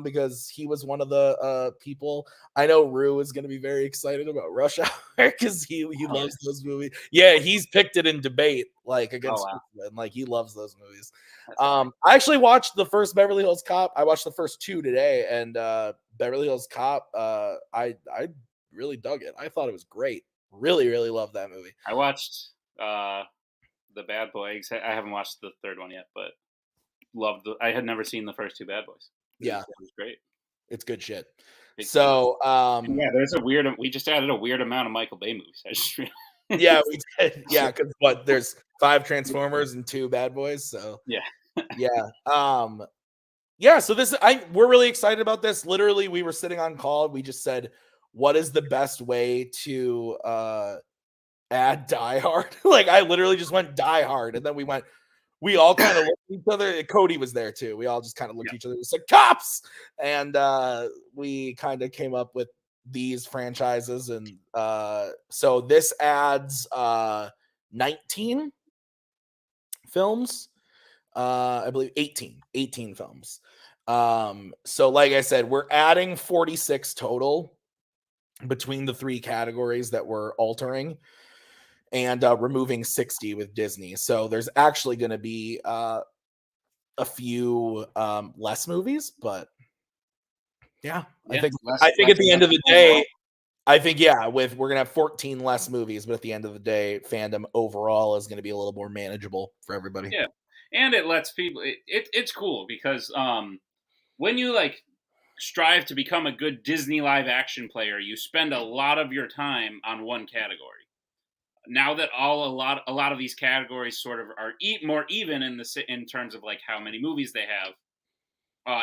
because he was one of the people. I know Rue is going to be very excited about Rush Hour because he loves those movies. Yeah, he's picked it in debate like against and like he loves those movies. I actually watched the first Beverly Hills Cop. I watched the first 2 today, and Beverly Hills Cop, I really dug it. I thought it was great. Really, really loved that movie. I watched the Bad Boys. I haven't watched the 3rd one yet, but loved I had never seen the first 2 Bad Boys. It was great. It's good shit. So there's we just added a weird amount of Michael Bay movies. I just yeah, we did. Yeah, because there's 5 Transformers and 2 Bad Boys. So so we're really excited about this. Literally, we were sitting on call. We just said, what is the best way to add Die Hard? Like I literally just went Die Hard, and then we all kind of looked at each other. Cody was there too. We all just kind of looked at each other. It was like cops, and we kind of came up with these franchises, and so this adds 19 films. I believe 18 films. So like I said, we're adding 46 total between the 3 categories that we're altering, and removing 60 with Disney. So there's actually going to be a few less movies, but I think at the end of the day, we're going to have 14 less movies, but at the end of the day, fandom overall is going to be a little more manageable for everybody. Yeah. And it lets people it's cool because when you like strive to become a good Disney live action player, you spend a lot of your time on one category. Now that a lot of these categories sort of are more even in terms of like how many movies they have,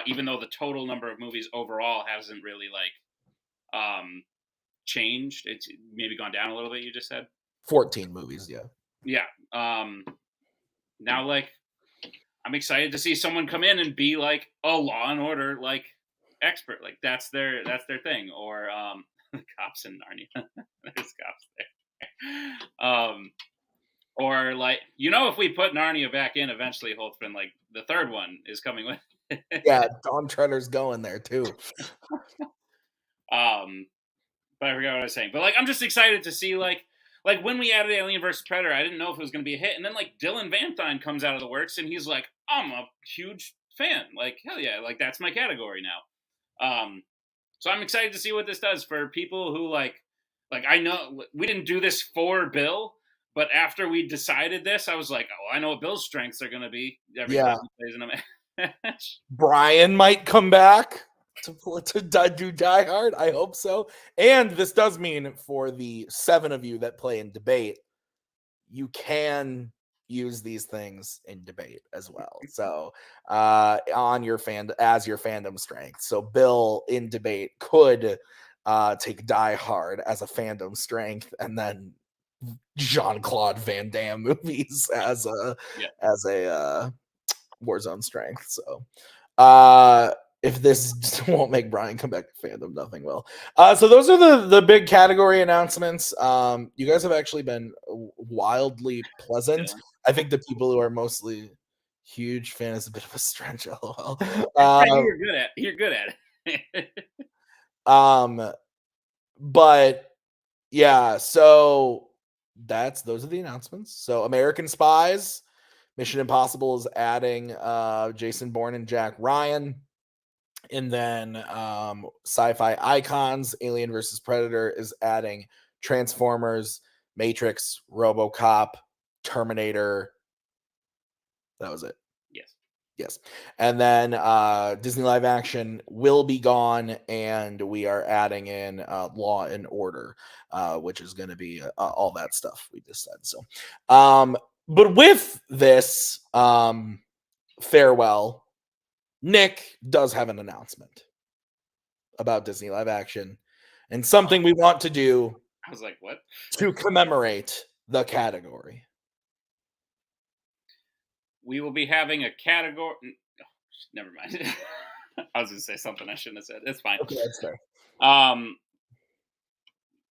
even though the total number of movies overall hasn't really like changed. It's maybe gone down a little bit. You just said 14 movies. Yeah. Now like I'm excited to see someone come in and be like a Law and Order like expert. Like that's their thing. Or cops in Narnia. There's cops there. Or like if we put Narnia back in eventually, Holtzman, like the 3rd one is coming with. Yeah, Don Treader's going there too. But I forgot what I was saying. But like I'm just excited to see like when we added Alien vs Predator, I didn't know if it was going to be a hit, and then like Dylan Van Dyne comes out of the works and he's like, I'm a huge fan. Like hell yeah, like that's my category now. So I'm excited to see what this does for people who like I know we didn't do this for Bill, but after we decided this, I was like, oh, I know what Bill's strengths are going to be every time he plays in a match. Brian might come back to do Die Hard. I hope so. And this does mean for the 7 of you that play in debate, you can use these things in debate as well. So on your as your fandom strength. So Bill in debate could take Die Hard as a fandom strength, and then Jean-Claude Van Damme movies as a Warzone strength. So if this won't make Brian come back to fandom, nothing will. So those are the big category announcements. You guys have actually been wildly pleasant. I think the people who are mostly huge fan is a bit of a stretch. LOL. You're good at it. But yeah, so those are the announcements. So American Spies, Mission Impossible is adding Jason Bourne and Jack Ryan. And then Sci-Fi Icons, Alien vs. Predator is adding Transformers, Matrix, RoboCop, Terminator. That was it. Yes. And then Disney live action will be gone, and we are adding in Law and Order, which is going to be all that stuff we just said. So, but with this, farewell, Nick does have an announcement about Disney live action and something we want to do I was like, what? to commemorate the category. We will be having a category. Oh, never mind. I was going to say something I shouldn't have said. It's fine. Okay, that's fair.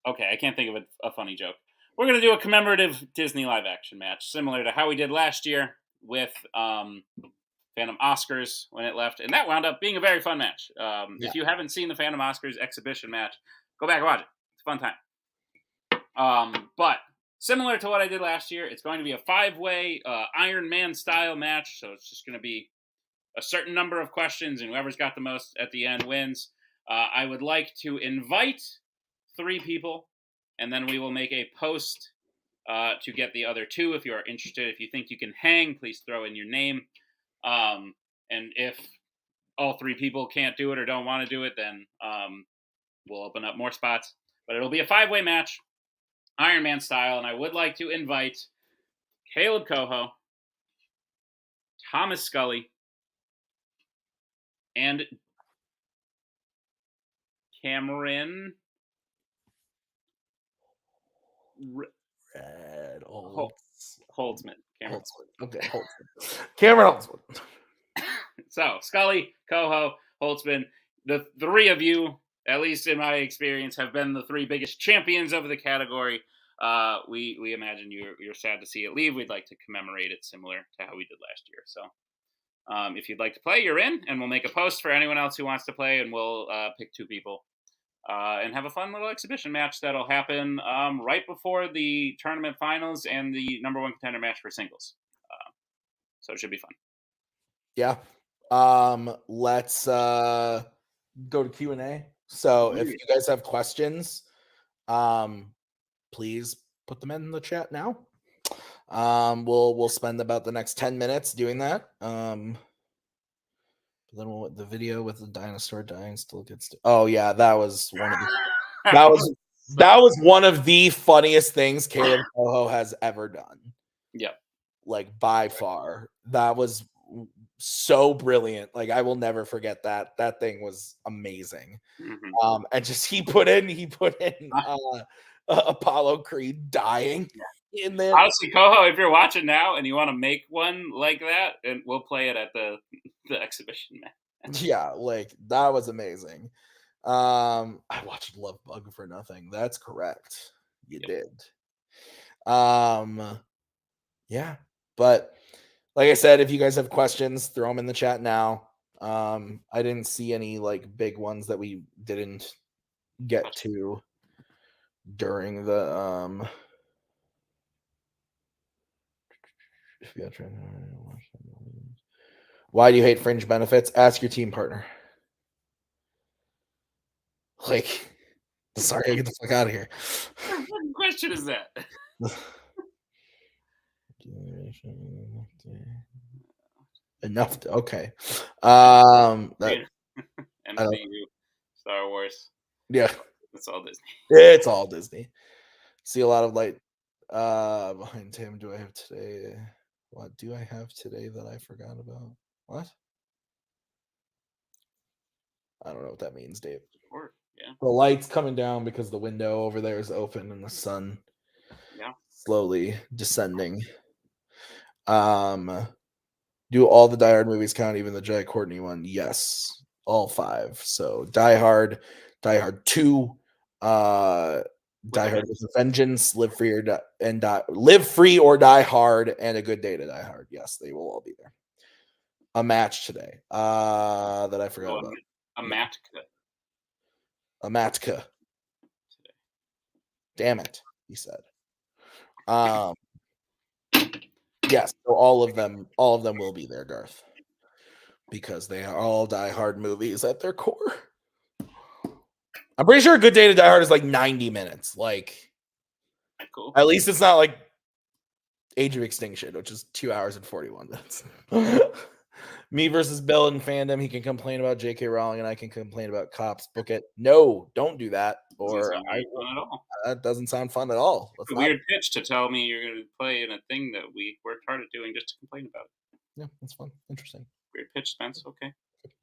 Okay, I can't think of a funny joke. We're going to do a commemorative Disney live action match, similar to how we did last year with Fandom Oscars when it left. And that wound up being a very fun match. If you haven't seen the Fandom Oscars exhibition match, go back and watch it. It's a fun time. But similar to what I did last year, it's going to be a 5-way Iron Man style match. So it's just going to be a certain number of questions, and whoever's got the most at the end wins. I would like to invite 3 people, and then we will make a post to get the other 2 if you are interested. If you think you can hang, please throw in your name. And if all 3 people can't do it or don't want to do it, then we'll open up more spots. But it'll be a 5-way match, Iron Man style, and I would like to invite Kaleb Koho, Thomas Scully, and Cameron Holtzman. Cameron. Okay, Holtzman. Cameron Holtzman. So, Scully, Koho, Holtzman, the 3 of you, at least in my experience, have been the 3 biggest champions of the category. We imagine you're sad to see it leave. We'd like to commemorate it similar to how we did last year. So, if you'd like to play, you're in, and we'll make a post for anyone else who wants to play, and we'll pick 2 people and have a fun little exhibition match that'll happen right before the tournament finals and the number 1 contender match for singles. So it should be fun. Yeah. Let's go to Q&A. So if you guys have questions, please put them in the chat now. We'll spend about the next 10 minutes doing that. Then the video with the dinosaur dying still gets to. Oh yeah, that was one of the that was one of the funniest things Kaleb Koho has ever done. Yep. Like by far. That was so brilliant. Like I will never forget that. That thing was amazing. Mm-hmm. And just he put in Apollo Creed dying in there. Honestly, Koho, if you're watching now and you want to make one like that, and we'll play it at the exhibition match. Yeah, like that was amazing. I watched Love Bug for nothing. That's correct. You did. Yeah, but like I said, if you guys have questions, throw them in the chat now. I didn't see any like big ones that we didn't get to during the Why do you hate fringe benefits? Ask your team partner. Like, sorry, get the fuck out of here. What question is that? Enough. Okay. That, MCU, Star Wars. Yeah. It's all Disney. It's all Disney. See a lot of light behind him. Do I have today? What do I have today that I forgot about? What? I don't know what that means, Dave. Sure. Yeah. The light's coming down because the window over there is open and the sun slowly descending. Do all the Die Hard movies count, even the Jai Courtney one? Yes, all 5. So Die Hard, Die Hard 2, Die Hard with a Vengeance, Live Free or Die Hard, and A Good Day to Die Hard. Yes, they will all be there. A match today that I forgot about. A Matka. A Matka. Damn it, he said. Yes, so all of them will be there, Garth, because they are all Die Hard movies at their core. I'm pretty sure A Good Day to Die Hard is like 90 minutes. Like, cool. At least it's not like Age of Extinction, which is 2 hours and 41 minutes. Me versus Bill in Fandom. He can complain about J.K. Rowling, and I can complain about cops. Book it. No, don't do that. Or fun at all. That doesn't sound fun at all. It's a weird pitch to tell me you're going to play in a thing that we worked hard at doing just to complain about it. Yeah, that's fun. Interesting. Great pitch, Spence. Okay.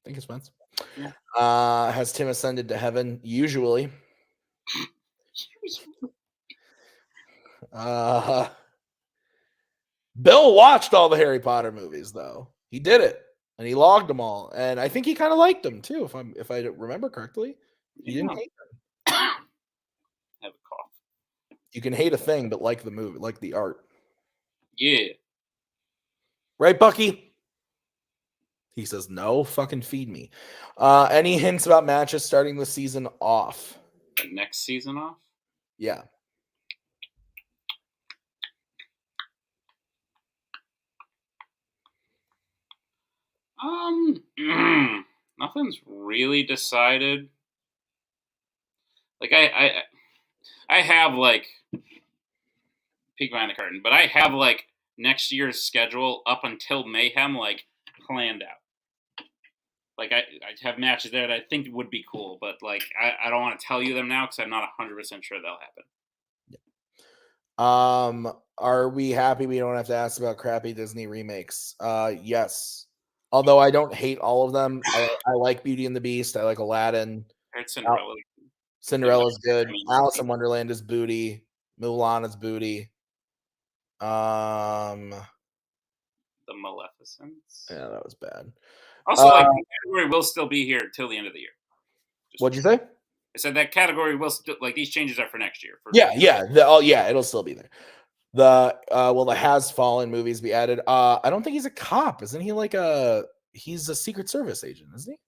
Thank you, Spence. Yeah. Has Tim ascended to heaven? Usually. Bill watched all the Harry Potter movies, though. He did it, and he logged them all, and I think he kind of liked them too, if I remember correctly. He didn't hate them. Have a cough. You can hate a thing, but like the movie, like the art. Yeah. Right, Bucky? He says, no, fucking feed me. Any hints about matches starting the season off? The next season off? Yeah. Nothing's really decided. Like I have like peek behind the curtain, but I have like next year's schedule up until Mayhem like planned out. Like I have matches there that I think would be cool, but like I don't want to tell you them now because I'm not 100% sure they'll happen. Are we happy we don't have to ask about crappy Disney remakes? Yes. Although I don't hate all of them. I like Beauty and the Beast. I like Aladdin. It's Cinderella. Cinderella's good. Alice in Wonderland is booty. Mulan is booty. The Maleficents. Yeah, that was bad. Also, like the category will still be here till the end of the year. What'd you say? I said that category will still like these changes are for next year. Yeah, it'll still be there. The the Has Fallen movies be added. I don't think he's a cop, isn't he? He's a Secret Service agent, isn't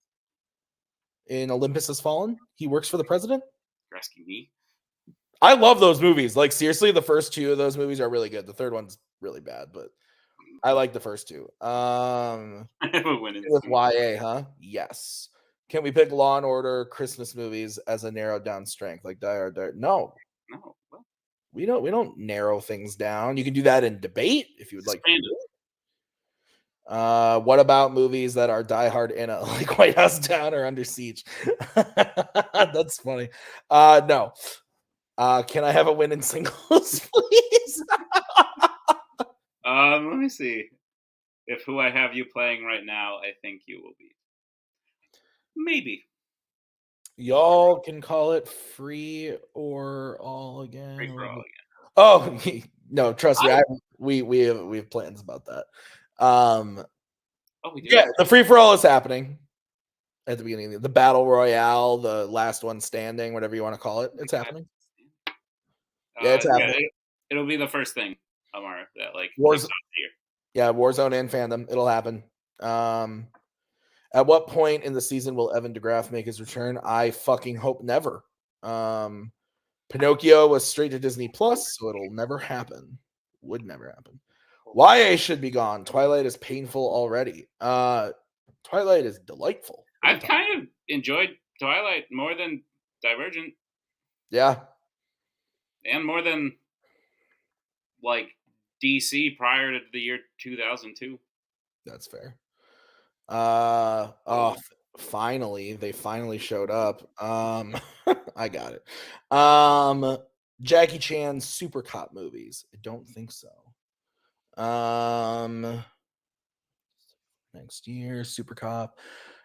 he? In Olympus Has Fallen, he works for the president. You're asking me? I love those movies. Like seriously, the first two of those movies are really good. The third one's really bad, but I like the first two. With YA, huh? Yes. Can we pick Law and Order Christmas movies as a narrowed down strength, like Die Hard? No. No. We don't narrow things down. You can do that in debate if you would like to do it. What about movies that are Die Hard in like White House Down or Under Siege? That's funny. No. Can I have a win in singles, please? Let me see. If who I have you playing right now, I think you will be. Maybe. Y'all can call it free or all again. Free for all again. Oh no, trust me. We have plans about that. We do. Yeah, the free for all is happening at the beginning. The battle royale, the last one standing, whatever you want to call it, it's happening. Yeah, it's happening. It'll be the first thing, Amara. That like Warzone. Yeah, Warzone and Fandom. It'll happen. At what point in the season will Evan DeGraff make his return? I fucking hope never. Pinocchio was straight to Disney Plus, so it'll never happen. Would never happen. YA should be gone. Twilight is painful already. Twilight is delightful. I've kind of enjoyed Twilight more than Divergent. Yeah. And more than like DC prior to the year 2002. That's fair. Finally, they finally showed up. I got it. Jackie Chan Super Cop movies. I don't think so. Next year, Super Cop.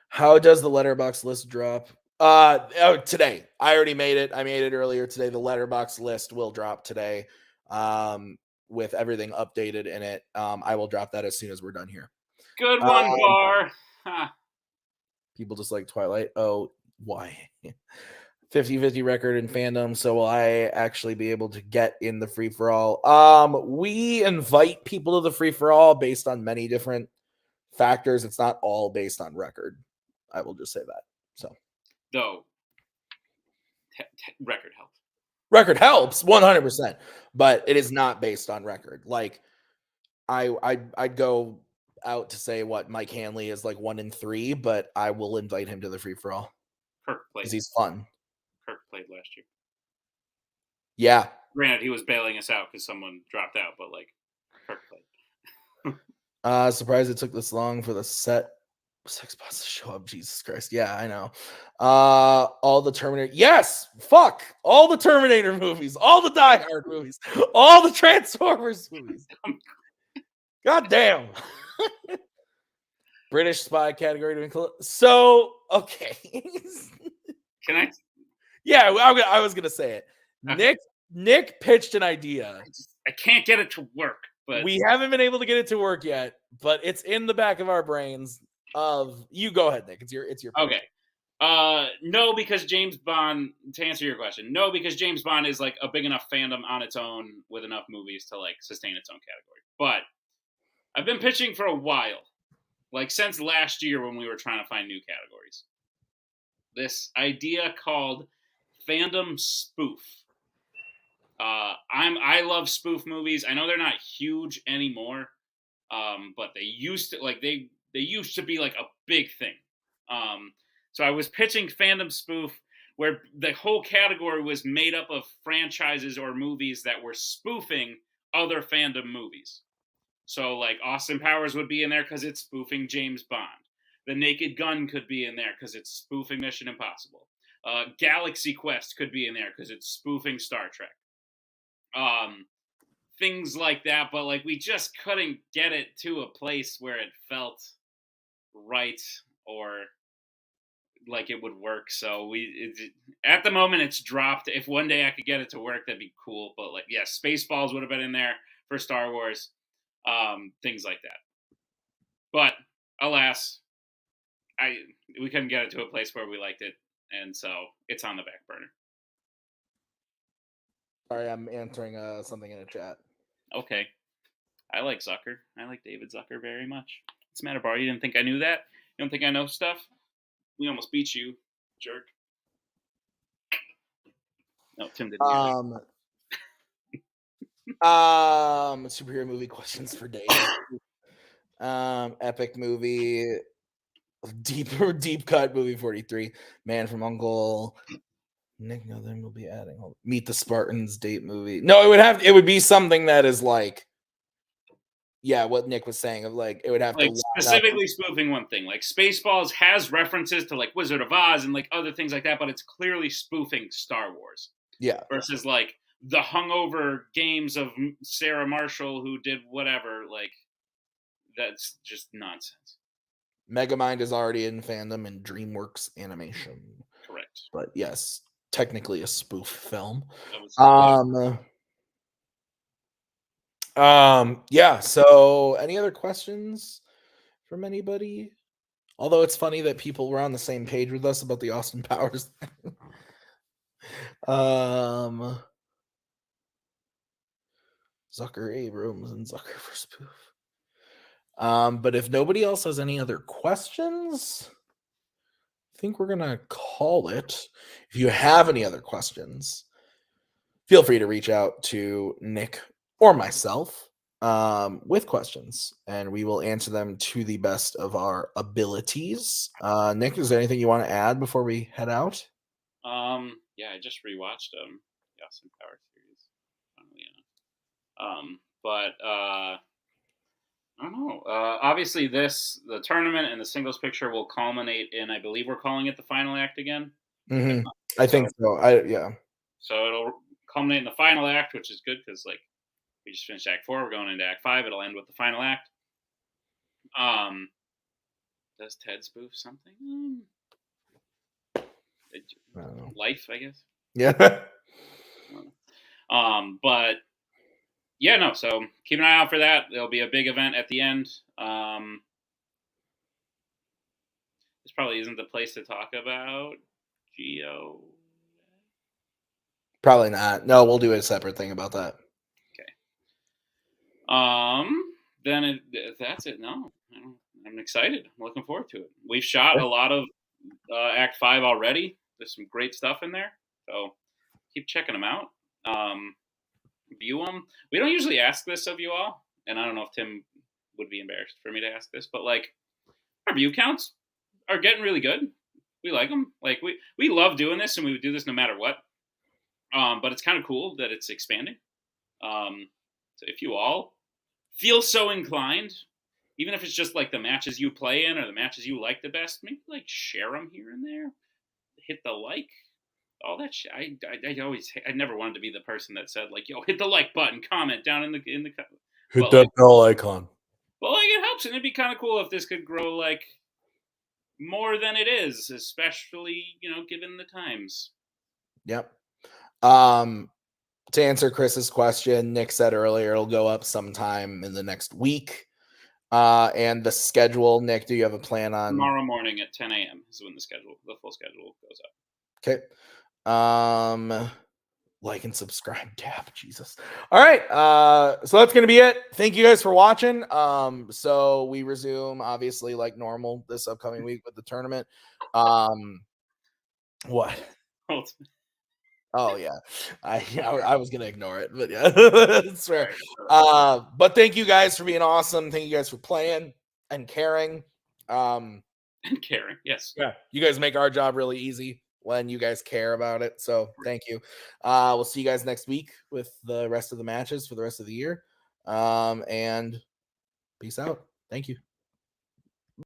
How does the letterbox list drop? Today. I already made it. I made it earlier today. The letterbox list will drop today. With everything updated in it. I will drop that as soon as we're done here. Good one, Bar. People just like Twilight. Oh, why? 50-50 record in Fandom. So will I actually be able to get in the free-for-all? We invite people to the free-for-all based on many different factors. It's not all based on record. I will just say that. So, though, record helps. Record helps 100%, but it is not based on record. Like, I'd go out to say what Mike Hanley is like 1 in 3, but I will invite him to the free for all. Kirk played. Because he's fun. Kirk played last year. Yeah. Granted, he was bailing us out because someone dropped out, but like Kirk played. Surprised it took this long for the set sex bots to show up. Jesus Christ. Yeah, I know. All the Terminator. Yes, fuck. All the Terminator movies, all the Die Hard movies, all the Transformers movies. God damn. British spy category to include. So okay. Can I? Yeah, I was gonna say it. Okay. Nick pitched an idea. I can't get it to work, but We haven't been able to get it to work yet, but it's in the back of our brains. You go ahead, Nick. It's your pitch. okay. No, because James Bond. To answer your question, no, because James Bond is like a big enough fandom on its own with enough movies to like sustain its own category. But I've been pitching for a while, like since last year when we were trying to find new categories. This idea called Fandom Spoof. I love spoof movies. I know they're not huge anymore, but they used to they used to be like a big thing. So I was pitching Fandom Spoof, where the whole category was made up of franchises or movies that were spoofing other fandom movies. So like Austin Powers would be in there because it's spoofing James Bond. The Naked Gun could be in there because it's spoofing Mission Impossible. Galaxy Quest could be in there because it's spoofing Star Trek. Things like that, but like we just couldn't get it to a place where it felt right or like it would work. So at the moment it's dropped. If one day I could get it to work, that'd be cool. But like, yeah, Spaceballs would have been in there for Star Wars, things like that. But alas, we couldn't get it to a place where we liked it, and so it's on the back burner. Sorry, I'm answering something in a chat. Okay. I like Zucker. I like David Zucker very much. What's the matter, Bar? You didn't think I knew that? You don't think I know stuff? We almost beat you, jerk. No, Tim didn't. Superhero movie questions for Dave. Epic movie. Deep cut movie 43. Man from Uncle. Nick, no, then we'll be adding Meet the Spartans date movie. No, it would be something that is like, yeah, what Nick was saying of like it would have like to specifically spoofing one thing. Like Spaceballs has references to like Wizard of Oz and like other things like that, but it's clearly spoofing Star Wars. Yeah. Versus like the hungover games of Sarah Marshall who did whatever. Like that's just nonsense. Megamind is already in Fandom and DreamWorks Animation. Correct. But yes, technically a spoof film. Yeah, so any other questions from anybody? Although it's funny that people were on the same page with us about the Austin Powers thing. Zucker Abrams and Zucker for spoof. But if nobody else has any other questions, I think we're gonna call it. If you have any other questions, feel free to reach out to Nick or myself with questions, and we will answer them to the best of our abilities. Nick, is there anything you want to add before we head out? Yeah, I just rewatched the Austin Powers series. But I don't know. Obviously, the tournament and the singles picture will culminate in, I believe we're calling it the final act again. Mm-hmm. I think so. Yeah. So it'll culminate in the final act, which is good because like we just finished Act 4. We're going into Act 5. It'll end with the final act. Does Ted spoof something? I don't know. Life, I guess. Yeah. But yeah, no. So keep an eye out for that. There'll be a big event at the end. This probably isn't the place to talk about Geo. Probably not. No, we'll do a separate thing about that. Okay. Then that's it. No, I'm excited. I'm looking forward to it. We've shot a lot of Act 5 already. There's some great stuff in there. So keep checking them out. View them. We don't usually ask this of you all, and I don't know if Tim would be embarrassed for me to ask this, but like our view counts are getting really good. We like them. Like we love doing this, and we would do this no matter what. But it's kind of cool that it's expanding. So if you all feel so inclined, even if it's just like the matches you play in or the matches you like the best, maybe like share them here and there. Hit the like. All that shit. I never wanted to be the person that said like, "Yo, hit the like button, comment down in the." Hit that bell icon. But like it helps, and it'd be kind of cool if this could grow like more than it is, especially given the times. Yep. To answer Chris's question, Nick said earlier it'll go up sometime in the next week. And the schedule, Nick, do you have a plan on tomorrow morning at 10 a.m. is when the full schedule goes up. Okay. Like and subscribe tab. Jesus. All right. So that's gonna be it. Thank you guys for watching. So we resume obviously like normal this upcoming week with the tournament. What? Oh yeah, I was gonna ignore it, but yeah, that's fair. But thank you guys for being awesome. Thank you guys for playing and caring. And caring, yes. Yeah, you guys make our job really easy when you guys care about it. So thank you. We'll see you guys next week with the rest of the matches for the rest of the year. And peace out. Thank you.